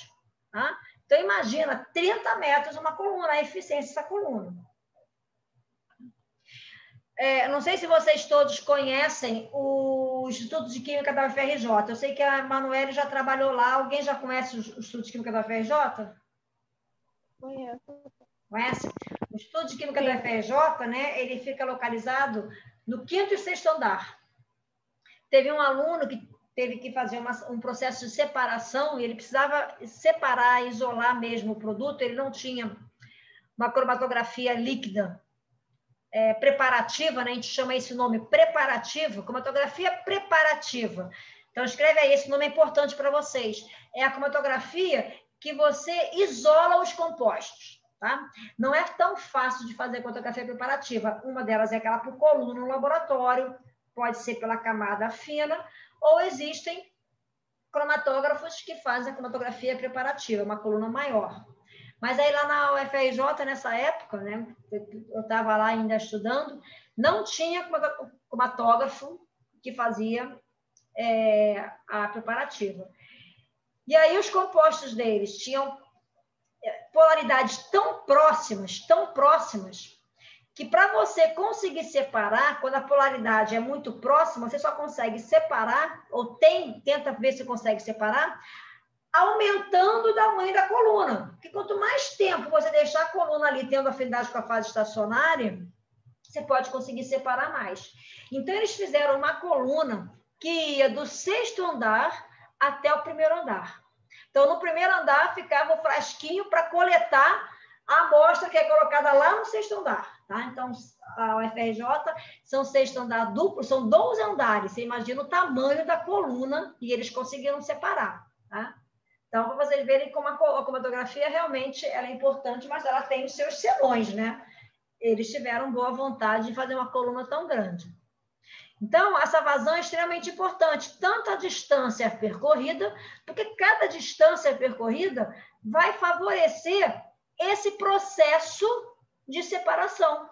Tá? Então, imagina, 30 metros uma coluna, a eficiência dessa coluna. não sei se vocês todos conhecem o Instituto de Química da UFRJ. Eu sei que a Emanuele já trabalhou lá. Alguém já conhece o Instituto de Química da UFRJ? Conheço. Conhece? O Instituto de Química da UFRJ, né, ele fica localizado no 5º e 6º andar. Teve um aluno que teve que fazer um processo de separação e ele precisava separar, isolar mesmo o produto. Ele não tinha uma cromatografia líquida preparativa, né? A gente chama esse nome preparativo, cromatografia preparativa. Então, escreve aí, esse nome é importante para vocês. É a cromatografia que você isola os compostos, tá? Não é tão fácil de fazer cromatografia preparativa. Uma delas é aquela por coluna no laboratório, pode ser pela camada fina, ou existem cromatógrafos que fazem a cromatografia preparativa, uma coluna maior. Mas aí lá na UFRJ, nessa época, né, eu estava lá ainda estudando, não tinha cromatógrafo que fazia a preparativa. E aí os compostos deles tinham polaridades tão próximas, que para você conseguir separar, quando a polaridade é muito próxima, você só consegue separar, ou tenta ver se consegue separar, aumentando o tamanho da coluna. Porque quanto mais tempo você deixar a coluna ali tendo afinidade com a fase estacionária, você pode conseguir separar mais. Então, eles fizeram uma coluna que ia do 6º andar até o 1º andar. Então, no 1º andar ficava o frasquinho para coletar a amostra que é colocada lá no 6º andar. Tá? Então, a UFRJ são 6º andar duplo, são 12 andares. Você imagina o tamanho da coluna e eles conseguiram separar. Tá? Então, para vocês verem como a cromatografia realmente ela é importante, mas ela tem os seus senões, né? Eles tiveram boa vontade de fazer uma coluna tão grande. Então, essa vazão é extremamente importante, tanto a distância percorrida, porque cada distância percorrida vai favorecer esse processo de separação.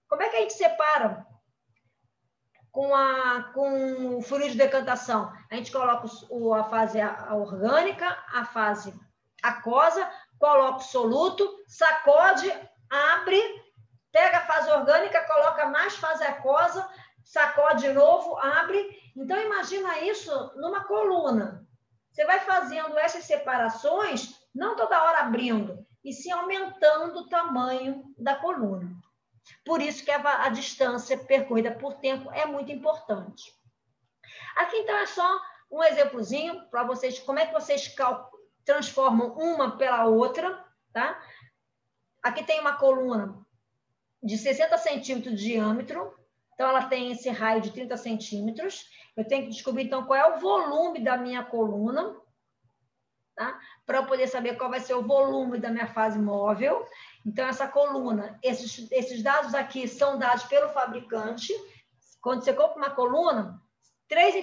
Como é que a gente separa com o funil de decantação? A gente coloca a fase orgânica, a fase aquosa, coloca o soluto, sacode, abre, pega a fase orgânica, coloca mais fase aquosa, sacode de novo, abre. Então, imagina isso numa coluna. Você vai fazendo essas separações, não toda hora abrindo, e sim aumentando o tamanho da coluna. Por isso que a distância percorrida por tempo é muito importante. Aqui, então, é só um exemplozinho para vocês, como é que vocês transformam uma pela outra, tá? Aqui tem uma coluna de 60 centímetros de diâmetro, então ela tem esse raio de 30 centímetros. Eu tenho que descobrir, então, qual é o volume da minha coluna, tá? Para eu poder saber qual vai ser o volume da minha fase móvel. Então, essa coluna, esses dados aqui são dados pelo fabricante. Quando você compra uma coluna, 4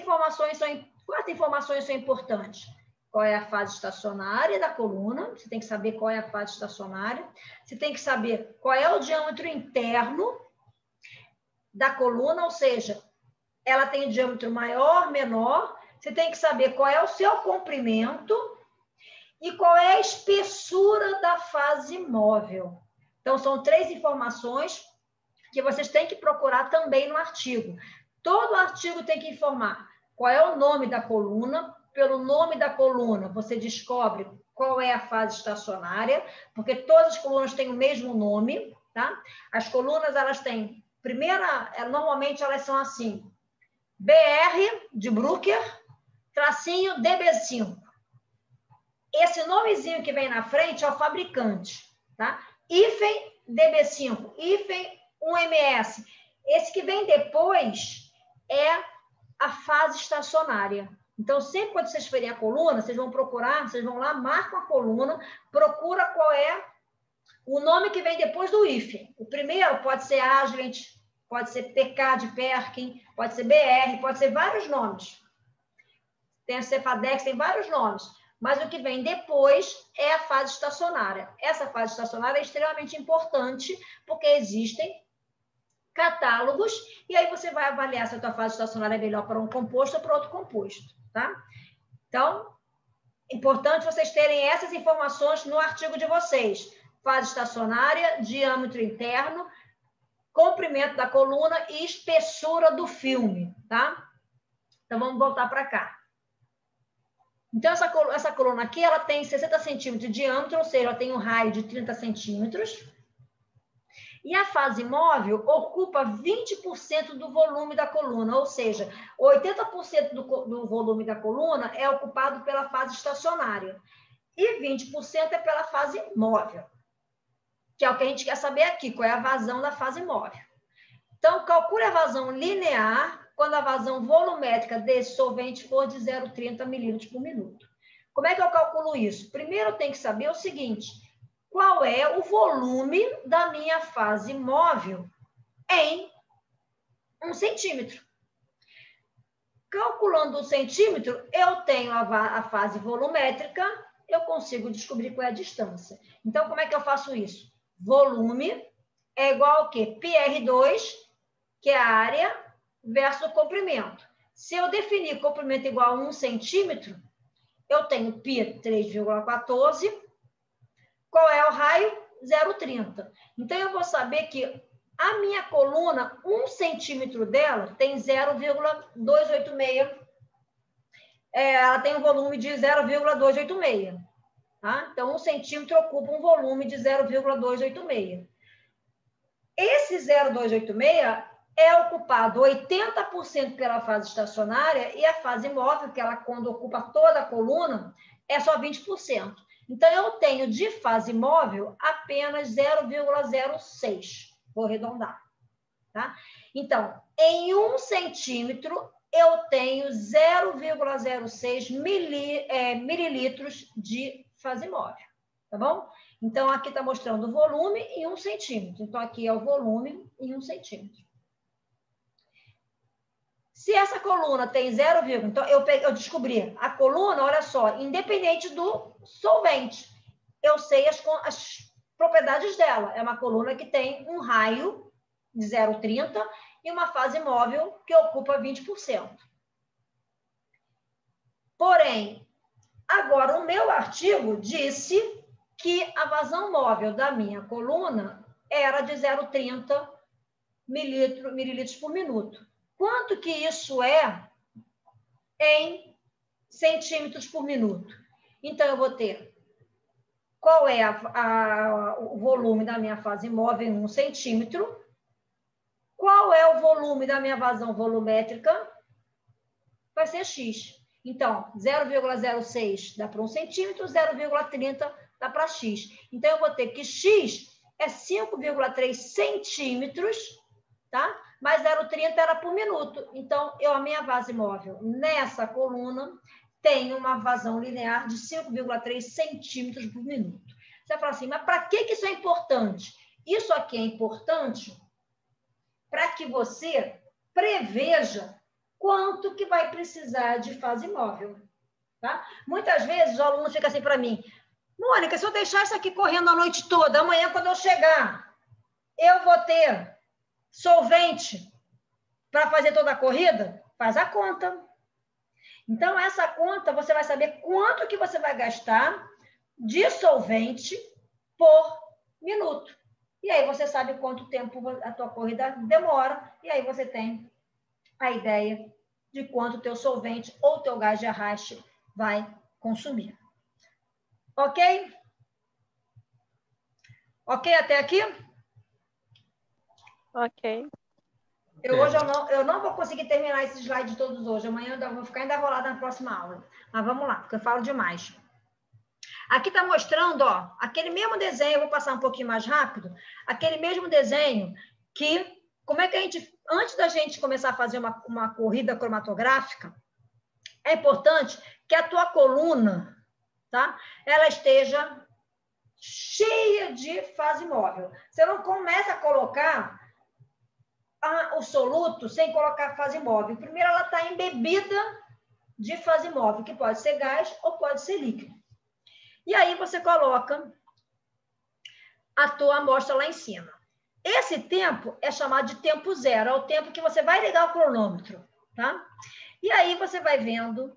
informações são importantes. Qual é a fase estacionária da coluna, você tem que saber qual é a fase estacionária. Você tem que saber qual é o diâmetro interno da coluna, ou seja, ela tem diâmetro maior, menor. Você tem que saber qual é o seu comprimento e qual é a espessura da fase móvel. Então, são 3 informações que vocês têm que procurar também no artigo. Todo artigo tem que informar qual é o nome da coluna. Pelo nome da coluna, você descobre qual é a fase estacionária, porque todas as colunas têm o mesmo nome, tá? As colunas, elas têm... normalmente elas são assim, BR de Bruker, tracinho DB5. Esse nomezinho que vem na frente é o fabricante, tá? hífen DB5, hífen 1ms. Esse que vem depois é a fase estacionária. Então, sempre quando vocês forem a coluna, vocês vão procurar, vocês vão lá, marcam a coluna, procura qual é o nome que vem depois do hífen. O primeiro pode ser Agilent, pode ser PK de Perkin, pode ser BR, pode ser vários nomes. Tem a Cefadex, tem vários nomes. Mas o que vem depois é a fase estacionária. Essa fase estacionária é extremamente importante, porque existem catálogos, e aí você vai avaliar se a tua fase estacionária é melhor para um composto ou para outro composto, tá? Então, importante vocês terem essas informações no artigo de vocês. Fase estacionária, diâmetro interno, comprimento da coluna e espessura do filme, tá? Então, vamos voltar para cá. Então, essa coluna aqui, ela tem 60 centímetros de diâmetro, ou seja, ela tem um raio de 30 centímetros. E a fase móvel ocupa 20% do volume da coluna, ou seja, 80% do volume da coluna é ocupado pela fase estacionária e 20% é pela fase móvel, que é o que a gente quer saber aqui, qual é a vazão da fase móvel. Então, calcule a vazão linear quando a vazão volumétrica desse solvente for de 0,30 milímetros por minuto. Como é que eu calculo isso? Primeiro, eu tenho que saber o seguinte: qual é o volume da minha fase móvel em 1 centímetro. Calculando 1 centímetro, eu tenho a fase volumétrica, eu consigo descobrir qual é a distância. Então, como é que eu faço isso? Volume é igual ao quê? πr2, que é a área, versus o comprimento. Se eu definir comprimento igual a 1 centímetro, eu tenho π 3,14. Qual é o raio? 0,30. Então, eu vou saber que a minha coluna, 1 centímetro dela, tem 0,286. Ela tem um volume de 0,286. Tá? Então, 1 centímetro ocupa um volume de 0,286. Esse 0,286 é ocupado 80% pela fase estacionária e a fase móvel, que ela, quando ocupa toda a coluna, é só 20%. Então, eu tenho de fase móvel apenas 0,06. Vou arredondar. Tá? Então, em 1 centímetro, eu tenho 0,06 mililitros de fase móvel. Tá bom? Então, aqui está mostrando o volume em 1 centímetro. Então, aqui é o volume em 1 centímetro. Se essa coluna tem 0, então eu descobri a coluna, olha só, independente do solvente, eu sei as propriedades dela. É uma coluna que tem um raio de 0,30 e uma fase móvel que ocupa 20%. Porém, agora o meu artigo disse que a vazão móvel da minha coluna era de 0,30 mililitros por minuto. Quanto que isso é em centímetros por minuto? Então, eu vou ter qual é o volume da minha fase móvel em 1 centímetro, qual é o volume da minha vazão volumétrica, vai ser X. Então, 0,06 dá para 1 centímetro, 0,30 dá para X. Então, eu vou ter que X é 5,3 centímetros, tá? Mas 0,30 era por minuto. Então, a minha fase móvel nessa coluna tem uma vazão linear de 5,3 centímetros por minuto. Você vai falar assim, mas para que isso é importante? Isso aqui é importante para que você preveja quanto que vai precisar de fase móvel. Tá? Muitas vezes, o aluno fica assim para mim, Mônica, se eu deixar isso aqui correndo a noite toda, amanhã, quando eu chegar, eu vou ter solvente para fazer toda a corrida? Faz a conta. Então, essa conta, você vai saber quanto que você vai gastar de solvente por minuto. E aí você sabe quanto tempo a tua corrida demora, e aí você tem a ideia de quanto o teu solvente ou teu gás de arraste vai consumir. Ok? Ok até aqui? Ok. Hoje eu não vou conseguir terminar esses slides todos hoje. Amanhã eu vou ficar ainda enrolada na próxima aula. Mas vamos lá, porque eu falo demais. Aqui está mostrando, ó, aquele mesmo desenho, eu vou passar um pouquinho mais rápido, aquele mesmo desenho que, como é que a gente, antes da gente começar a fazer uma corrida cromatográfica, é importante que a tua coluna, tá, ela esteja cheia de fase móvel. Você não começa a colocar o soluto sem colocar fase móvel. Primeiro, ela está embebida de fase móvel, que pode ser gás ou pode ser líquido. E aí você coloca a tua amostra lá em cima. Esse tempo é chamado de tempo zero, é o tempo que você vai ligar o cronômetro, tá? E aí você vai vendo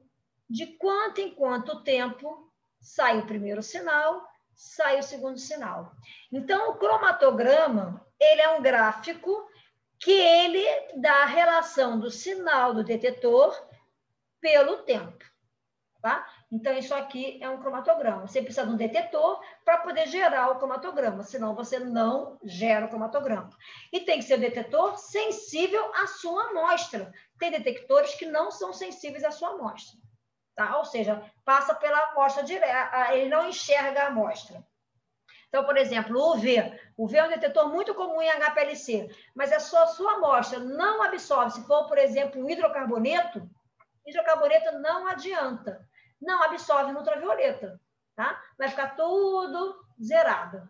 de quanto em quanto tempo sai o primeiro sinal sai o segundo sinal. Então, o cromatograma, ele é um gráfico que ele dá a relação do sinal do detetor pelo tempo, tá? Então, isso aqui é um cromatograma. Você precisa de um detetor para poder gerar o cromatograma, senão você não gera o cromatograma. E tem que ser um detetor sensível à sua amostra. Tem detectores que não são sensíveis à sua amostra, tá? Ou seja, passa pela amostra direta, ele não enxerga a amostra. Então, por exemplo, o UV. O UV é um detetor muito comum em HPLC, mas a sua amostra não absorve. Se for, por exemplo, um hidrocarboneto não adianta. Não absorve no ultravioleta, tá? Vai ficar tudo zerado.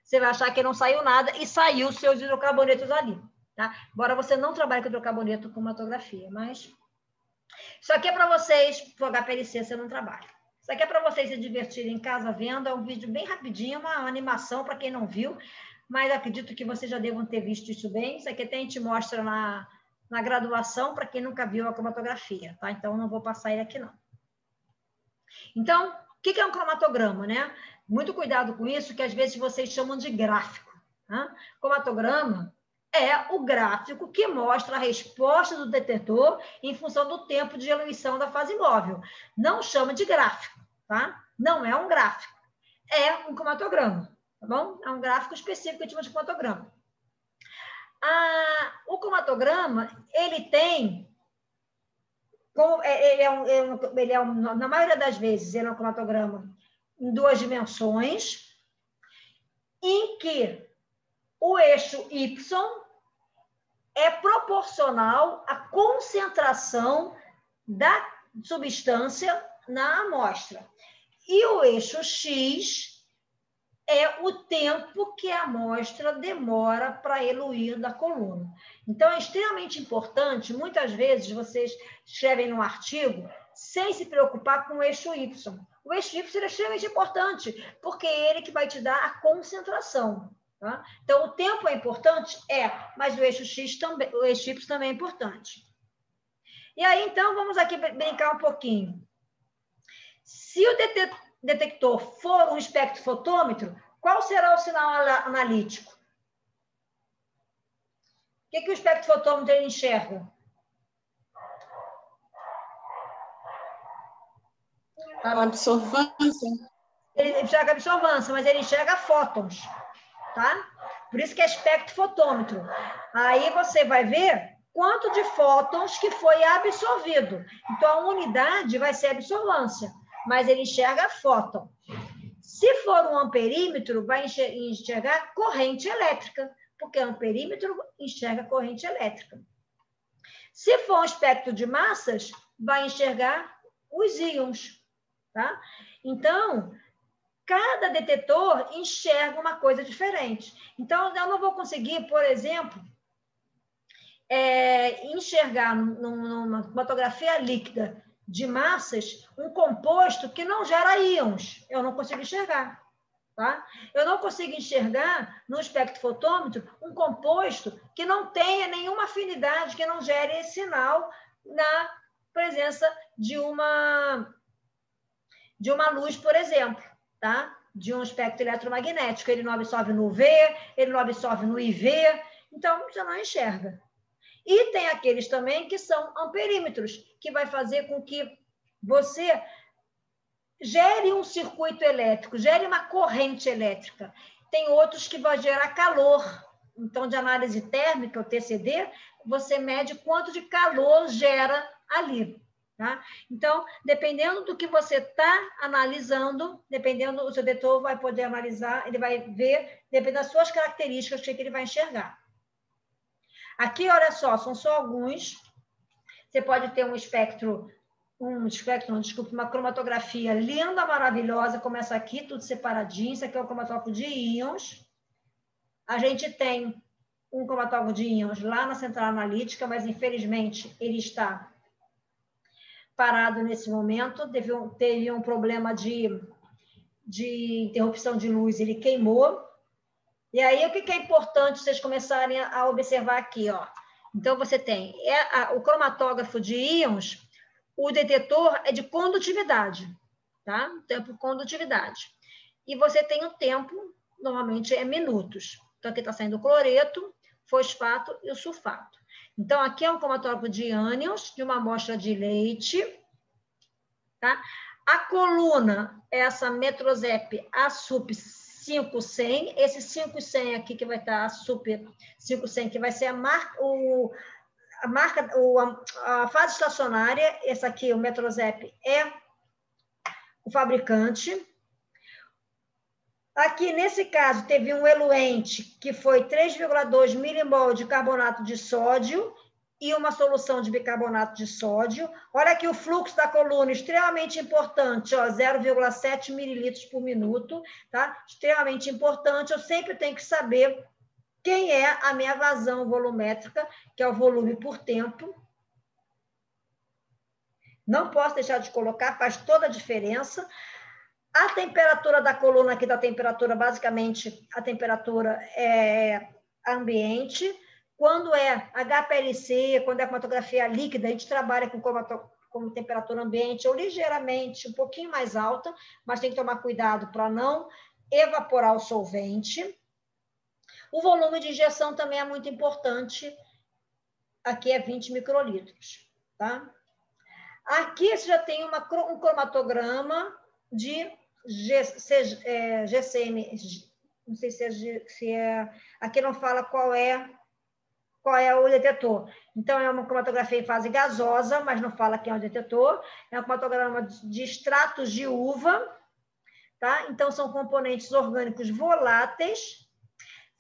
Você vai achar que não saiu nada e saiu os seus hidrocarbonetos ali, tá? Embora você não trabalhe com hidrocarboneto com cromatografia, mas... Isso aqui é para vocês, para o HPLC você não trabalha. Isso aqui é para vocês se divertirem em casa vendo, é um vídeo bem rapidinho, uma animação para quem não viu, mas acredito que vocês já devam ter visto isso bem. Isso aqui até a gente mostra na graduação, para quem nunca viu a cromatografia, tá? Então, não vou passar ele aqui, não. Então, o que é um cromatograma, né? Muito cuidado com isso, que às vezes vocês chamam de gráfico, tá? Cromatograma é o gráfico que mostra a resposta do detetor em função do tempo de diluição da fase móvel. Não chama de gráfico, tá? Não é um gráfico. É um cromatograma, tá bom? É um gráfico específico que a gente chama de cromatograma. O cromatograma, ele tem... na maioria das vezes, ele é um cromatograma em 2 dimensões, em que o eixo Y é proporcional à concentração da substância na amostra. E o eixo X é o tempo que a amostra demora para eluir da coluna. Então, é extremamente importante, muitas vezes vocês escrevem num artigo sem se preocupar com o eixo Y. O eixo Y é extremamente importante, porque é ele que vai te dar a concentração. Tá? Então, o tempo é importante? É, mas o eixo X também, o eixo Y também é importante. E aí, então, vamos aqui brincar um pouquinho. Se o detector for um espectrofotômetro, qual será o sinal analítico? O que o espectrofotômetro ele enxerga? A absorvância. Ele enxerga a absorvância, mas ele enxerga fótons, tá? Por isso que é espectrofotômetro. Aí você vai ver quanto de fótons que foi absorvido. Então, a unidade vai ser a absorvância, mas ele enxerga fóton. Se for um amperímetro, vai enxergar corrente elétrica, porque amperímetro enxerga corrente elétrica. Se for um espectro de massas, vai enxergar os íons, tá? Então, cada detetor enxerga uma coisa diferente. Então, eu não vou conseguir, por exemplo, enxergar numa cromatografia líquida de massas um composto que não gera íons. Eu não consigo enxergar, tá? Eu não consigo enxergar no espectrofotômetro um composto que não tenha nenhuma afinidade, que não gere sinal na presença de uma luz, por exemplo, tá? De um espectro eletromagnético. Ele não absorve no UV, ele não absorve no IV, então você não enxerga. E tem aqueles também que são amperímetros, que vai fazer com que você gere um circuito elétrico, gere uma corrente elétrica. Tem outros que vão gerar calor. Então, de análise térmica, o TCD, você mede quanto de calor gera ali. Tá? Então, dependendo do que você está analisando, dependendo, o seu detetor vai poder analisar, ele vai ver, dependendo das suas características, o que ele vai enxergar. Aqui, olha só, são só alguns. Você pode ter uma cromatografia linda, maravilhosa, como essa aqui, tudo separadinho. Isso aqui é o cromatógrafo de íons. A gente tem um cromatógrafo de íons lá na central analítica, mas, infelizmente, ele está parado nesse momento. Teve um problema de interrupção de luz, ele queimou. E aí, o que é importante vocês começarem a observar aqui, ó? Então, você tem o cromatógrafo de íons, o detetor é de condutividade, tá? Então, é por condutividade. e você tem o tempo, normalmente é minutos. Então, aqui está saindo o cloreto, fosfato e o sulfato. Então, aqui é um cromatógrafo de ânions, de uma amostra de leite. Tá? A coluna é essa Metrosep ASUP 5100. Esse 5100 aqui que vai estar ASUP 5100, que vai ser a fase estacionária. Essa aqui, o Metrosep, é o fabricante. Aqui, nesse caso, teve um eluente que foi 3,2 milimol de carbonato de sódio e uma solução de bicarbonato de sódio. Olha aqui o fluxo da coluna, extremamente importante, 0,7 mililitros por minuto, tá? Extremamente importante. Eu sempre tenho que saber quem é a minha vazão volumétrica, que é o volume por tempo. Não posso deixar de colocar, faz toda a diferença. A temperatura da coluna aqui, da temperatura, basicamente, a temperatura é ambiente. Quando é HPLC, quando é cromatografia líquida, a gente trabalha com temperatura ambiente ou ligeiramente, um pouquinho mais alta, mas tem que tomar cuidado para não evaporar o solvente. O volume de injeção também é muito importante. Aqui é 20 microlitros, tá? Aqui você já tem um cromatograma de GCM, não sei se é... Aqui não fala qual é o detetor. Então, é uma cromatografia em fase gasosa, mas não fala quem é o detetor. É um cromatograma de extratos de uva, tá? Então, são componentes orgânicos voláteis.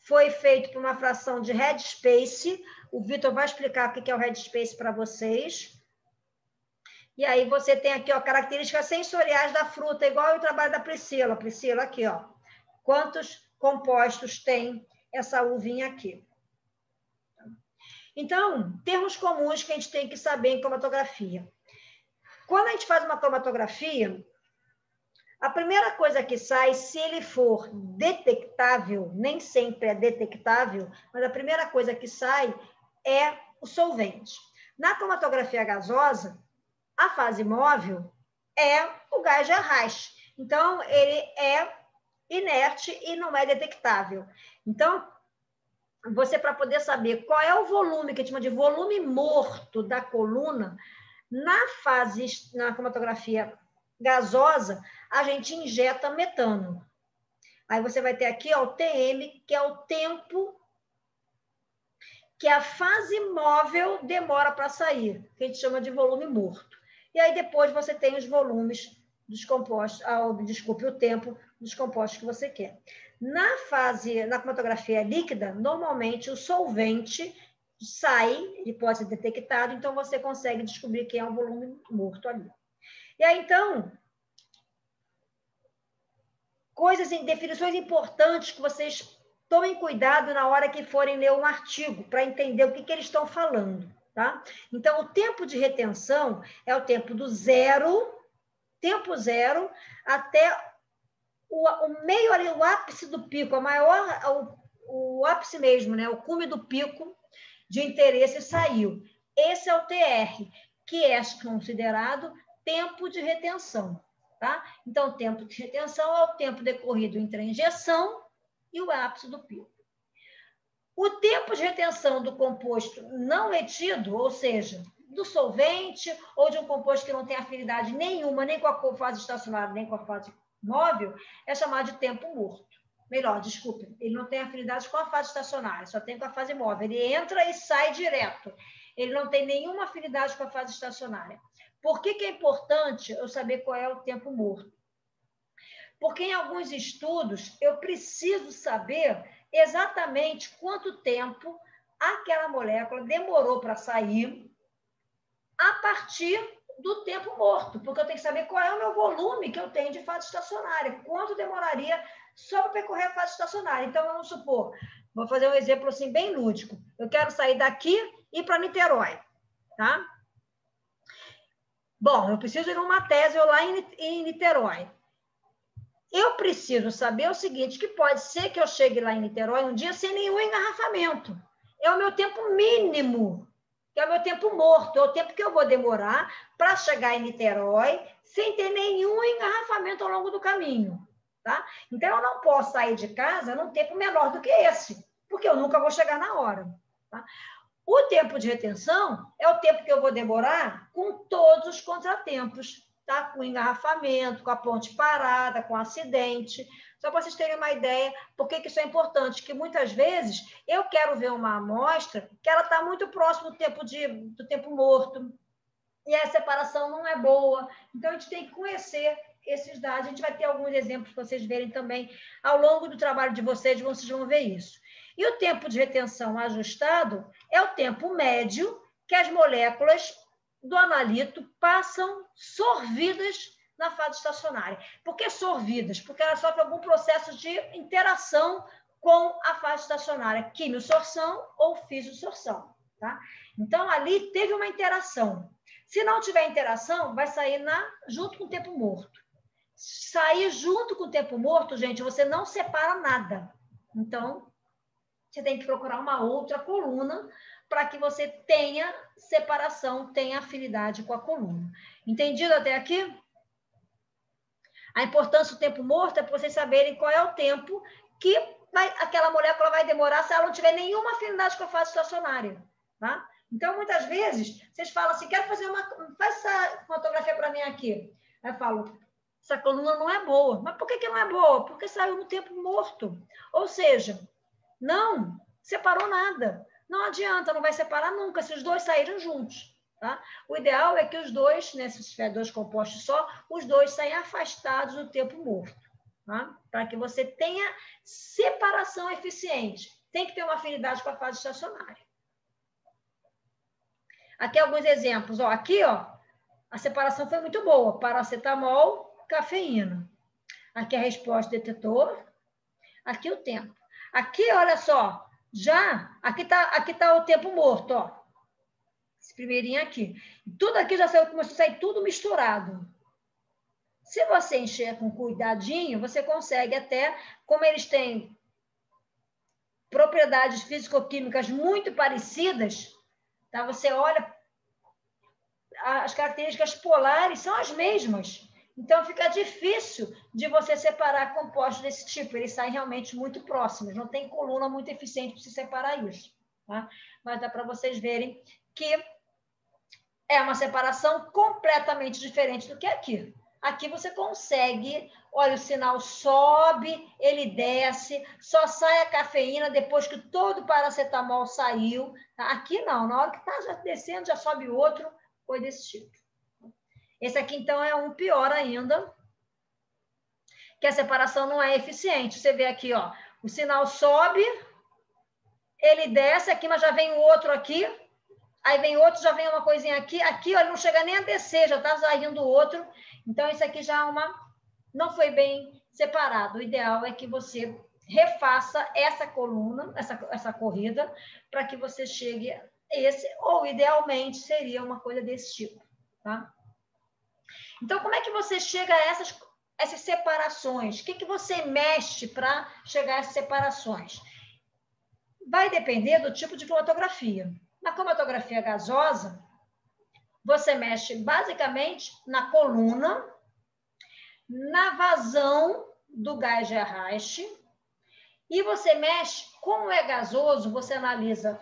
Foi feito por uma fração de headspace. O Vitor vai explicar o que é o headspace para vocês. E aí você tem aqui, ó, características sensoriais da fruta, igual o trabalho da Priscila. Priscila, aqui, ó. Quantos compostos tem essa uvinha aqui? Então, termos comuns que a gente tem que saber em cromatografia. Quando a gente faz uma cromatografia, a primeira coisa que sai, se ele for detectável, nem sempre é detectável, mas a primeira coisa que sai é o solvente. Na cromatografia gasosa, a fase móvel é o gás de arraste. Então, ele é inerte e não é detectável. Então, você, para poder saber qual é o volume, que a gente chama de volume morto da coluna, na cromatografia gasosa, a gente injeta metano. Aí você vai ter aqui, ó, o TM, que é o tempo que a fase móvel demora para sair, que a gente chama de volume morto. E aí depois você tem os volumes dos compostos, o tempo dos compostos que você quer. Na cromatografia líquida, normalmente o solvente sai, ele pode ser detectado, então você consegue descobrir quem é o volume morto ali. E aí, então, definições importantes que vocês tomem cuidado na hora que forem ler um artigo, para entender o que eles estão falando. Tá? Então, o tempo de retenção é o tempo do tempo zero, até o meio ali, o ápice do pico, o ápice mesmo, né? O cume do pico de interesse saiu. Esse é o TR, que é considerado tempo de retenção. Tá? Então, o tempo de retenção é o tempo decorrido entre a injeção e o ápice do pico. O tempo de retenção do composto não retido, ou seja, do solvente ou de um composto que não tem afinidade nenhuma, nem com a fase estacionária, nem com a fase móvel, é chamado de tempo morto. Melhor, desculpe, ele não tem afinidade com a fase estacionária, só tem com a fase móvel. Ele entra e sai direto. Ele não tem nenhuma afinidade com a fase estacionária. Por que é importante eu saber qual é o tempo morto? Porque em alguns estudos eu preciso saber exatamente quanto tempo aquela molécula demorou para sair a partir do tempo morto, porque eu tenho que saber qual é o meu volume que eu tenho de fase estacionária, quanto demoraria só para percorrer a fase estacionária. Então, vamos supor, vou fazer um exemplo assim bem lúdico. Eu quero sair daqui e ir para Niterói, tá? Bom, eu preciso ir numa tese lá em Niterói. Eu preciso saber o seguinte, que pode ser que eu chegue lá em Niterói um dia sem nenhum engarrafamento. É o meu tempo mínimo, que é o meu tempo morto, é o tempo que eu vou demorar para chegar em Niterói sem ter nenhum engarrafamento ao longo do caminho. tá? Então, eu não posso sair de casa num tempo menor do que esse, porque eu nunca vou chegar na hora, tá? O tempo de retenção é o tempo que eu vou demorar com todos os contratempos, tá? Com engarrafamento, com a ponte parada, com acidente. Só para vocês terem uma ideia, por que isso é importante, que muitas vezes eu quero ver uma amostra que ela está muito próximo do tempo morto, e a separação não é boa. Então, a gente tem que conhecer esses dados. A gente vai ter alguns exemplos para vocês verem também ao longo do trabalho de vocês vão ver isso. E o tempo de retenção ajustado é o tempo médio que as moléculas do analito passam sorvidas na fase estacionária. Por que sorvidas? Porque elas sofrem algum processo de interação com a fase estacionária, quimiosorção ou fisiosorção, tá? Então, ali teve uma interação. Se não tiver interação, vai sair junto com o tempo morto. Sair junto com o tempo morto, gente, você não separa nada. Então, você tem que procurar uma outra coluna para que você tenha separação, tenha afinidade com a coluna. Entendido até aqui? A importância do tempo morto é para vocês saberem qual é o tempo que aquela molécula vai demorar se ela não tiver nenhuma afinidade com a fase estacionária, tá? Então, muitas vezes, vocês falam assim, quero fazer faz essa fotografia para mim aqui. Aí eu falo, essa coluna não é boa. Mas por que não é boa? Porque saiu no tempo morto. Ou seja, não separou nada. Não adianta, não vai separar nunca se os dois saírem juntos. Tá? O ideal é que os dois, né, se tiver dois compostos só, os dois saiam afastados do tempo morto. Tá? Para que você tenha separação eficiente. Tem que ter uma afinidade com a fase estacionária. Aqui alguns exemplos. Ó, aqui, ó, a separação foi muito boa. Paracetamol, cafeína. Aqui a resposta do detetor. Aqui o tempo. Aqui, olha só, aqui tá o tempo morto, ó. Esse primeirinho aqui. Tudo aqui já saiu, começou a sair tudo misturado. Se você encher com cuidadinho, você consegue até, como eles têm propriedades físico-químicas muito parecidas, tá? Você olha, as características polares são as mesmas. Então, fica difícil de você separar compostos desse tipo. Eles saem realmente muito próximos. Não tem coluna muito eficiente para se separar isso. Tá? Mas dá para vocês verem que é uma separação completamente diferente do que aqui. Aqui você consegue, olha, o sinal sobe, ele desce, só sai a cafeína depois que todo o paracetamol saiu. Tá? Aqui não, na hora que está descendo, já sobe outro, foi desse tipo. Esse aqui, então, é um pior ainda, que a separação não é eficiente. Você vê aqui, ó, o sinal sobe, ele desce aqui, mas já vem o outro aqui, aí vem outro, já vem uma coisinha aqui, aqui, ó, ele não chega nem a descer, já está saindo o outro. Então, isso aqui já não foi bem separado. O ideal é que você refaça essa coluna, essa corrida, para que você chegue a esse, ou idealmente seria uma coisa desse tipo, tá? Então, como é que você chega a essas separações? O que você mexe para chegar a essas separações? Vai depender do tipo de cromatografia. Na cromatografia gasosa, você mexe basicamente na coluna, na vazão do gás de arraste, e você mexe, como é gasoso, você analisa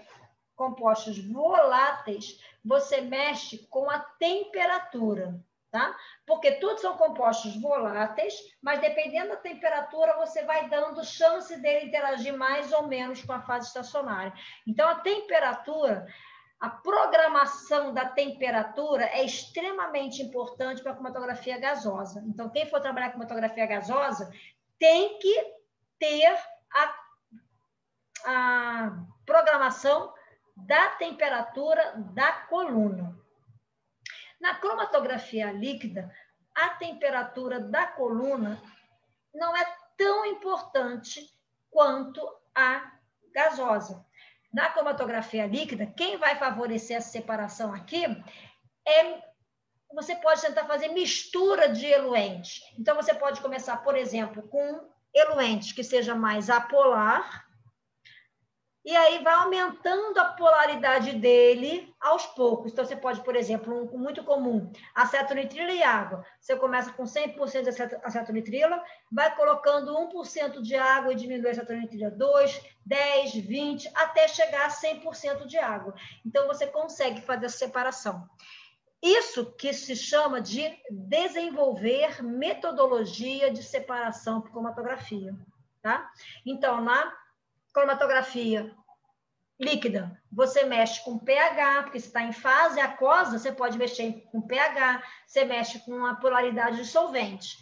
compostos voláteis, você mexe com a temperatura. Tá? Porque todos são compostos voláteis, mas dependendo da temperatura, você vai dando chance dele interagir mais ou menos com a fase estacionária. Então, a temperatura, a programação da temperatura é extremamente importante para a cromatografia gasosa. Então, quem for trabalhar com cromatografia gasosa tem que ter a programação da temperatura da coluna. Na cromatografia líquida, a temperatura da coluna não é tão importante quanto a gasosa. Na cromatografia líquida, quem vai favorecer essa separação aqui você pode tentar fazer mistura de eluentes. Então, você pode começar, por exemplo, com eluentes que seja mais apolar, E aí vai aumentando a polaridade dele aos poucos. Então, você pode, por exemplo, um muito comum, acetonitrila e água. Você começa com 100% de acetonitrila, vai colocando 1% de água e diminui a acetonitrila 2, 10, 20, até chegar a 100% de água. Então, você consegue fazer essa separação. Isso que se chama de desenvolver metodologia de separação por cromatografia. Tá? Então, na cromatografia líquida, você mexe com pH, porque se está em fase aquosa, você pode mexer com pH, você mexe com a polaridade de solvente.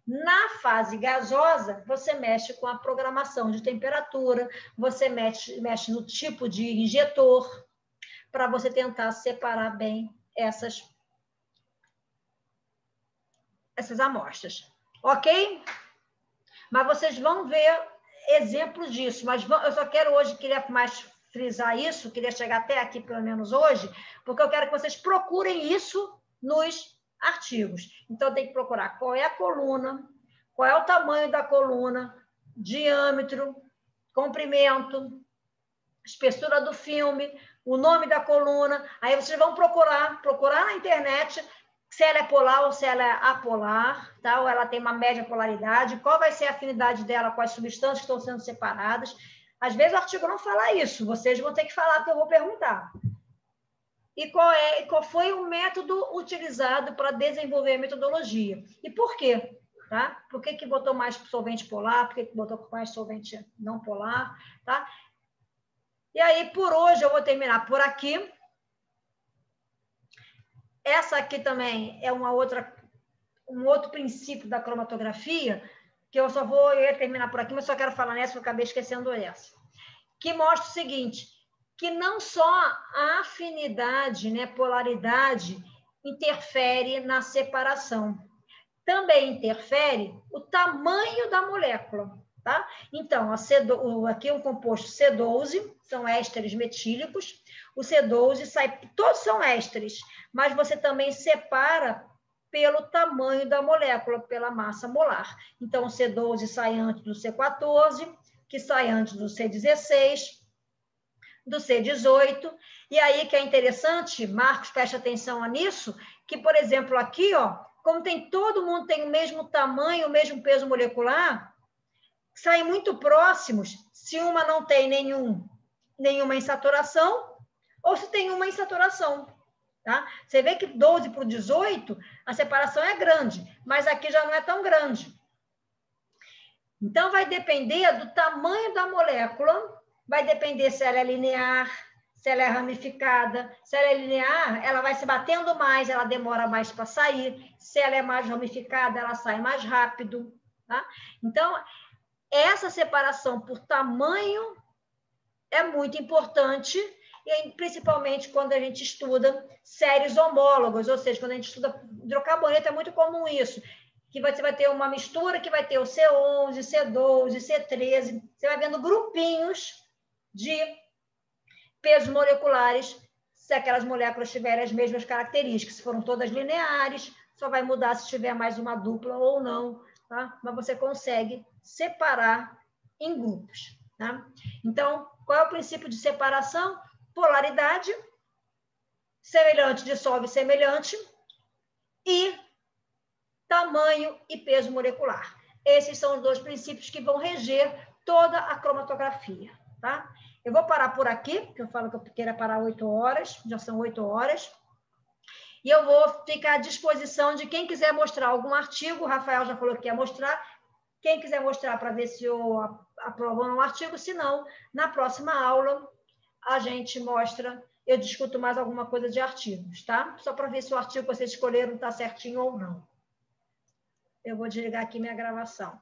Na fase gasosa, você mexe com a programação de temperatura, você mexe no tipo de injetor, para você tentar separar bem essas amostras. Ok? Mas vocês vão ver exemplos disso, mas eu só quero hoje, queria mais frisar isso, queria chegar até aqui pelo menos hoje, porque eu quero que vocês procurem isso nos artigos. Então, tem que procurar qual é a coluna, qual é o tamanho da coluna, diâmetro, comprimento, espessura do filme, o nome da coluna. Aí vocês vão procurar na internet se ela é polar ou se ela é apolar, tá? Ou ela tem uma média polaridade, qual vai ser a afinidade dela com as substâncias que estão sendo separadas. Às vezes o artigo não fala isso, vocês vão ter que falar, porque eu vou perguntar. E qual foi o método utilizado para desenvolver a metodologia? E por quê? Tá? Por que botou mais solvente polar? Por que botou mais solvente não polar? Tá? E aí, por hoje, eu vou terminar por aqui. Essa aqui também é um outro princípio da cromatografia, que eu ia terminar por aqui, mas só quero falar nessa, porque eu acabei esquecendo essa, que mostra o seguinte, que não só a afinidade, né, polaridade, interfere na separação, também interfere o tamanho da molécula. Tá? Então, aqui é um composto C12, são ésteres metílicos. O C12 todos são ésteres, mas você também separa pelo tamanho da molécula, pela massa molar. Então, o C12 sai antes do C14, que sai antes do C16, do C18. E aí que é interessante, Marcos, preste atenção nisso, que, por exemplo, aqui, ó, como todo mundo tem o mesmo tamanho, o mesmo peso molecular, saem muito próximos se uma não tem nenhuma insaturação ou se tem uma insaturação. Tá? Você vê que 12 para o 18, a separação é grande, mas aqui já não é tão grande. Então, vai depender do tamanho da molécula, vai depender se ela é linear, se ela é ramificada. Se ela é linear, ela vai se batendo mais, ela demora mais para sair. Se ela é mais ramificada, ela sai mais rápido. Tá? Então, essa separação por tamanho é muito importante, e principalmente quando a gente estuda séries homólogas, ou seja, quando a gente estuda hidrocarboneto, é muito comum isso, que você vai ter uma mistura que vai ter o C11, C12, C13, você vai vendo grupinhos de pesos moleculares, se aquelas moléculas tiverem as mesmas características, se foram todas lineares, só vai mudar se tiver mais uma dupla ou não, tá? Mas você consegue separar em grupos. Tá? Então, qual é o princípio de separação? Polaridade, semelhante dissolve semelhante, e tamanho e peso molecular. Esses são os dois princípios que vão reger toda a cromatografia. Tá? Eu vou parar por aqui, porque eu falo que eu queria parar 8 horas, já são 8 horas. E eu vou ficar à disposição de quem quiser mostrar algum artigo, o Rafael já falou que ia mostrar, quem quiser mostrar para ver se eu aprovo um artigo, se não, na próxima aula a gente mostra, eu discuto mais alguma coisa de artigos, tá? Só para ver se o artigo que vocês escolheram está certinho ou não. Eu vou desligar aqui minha gravação.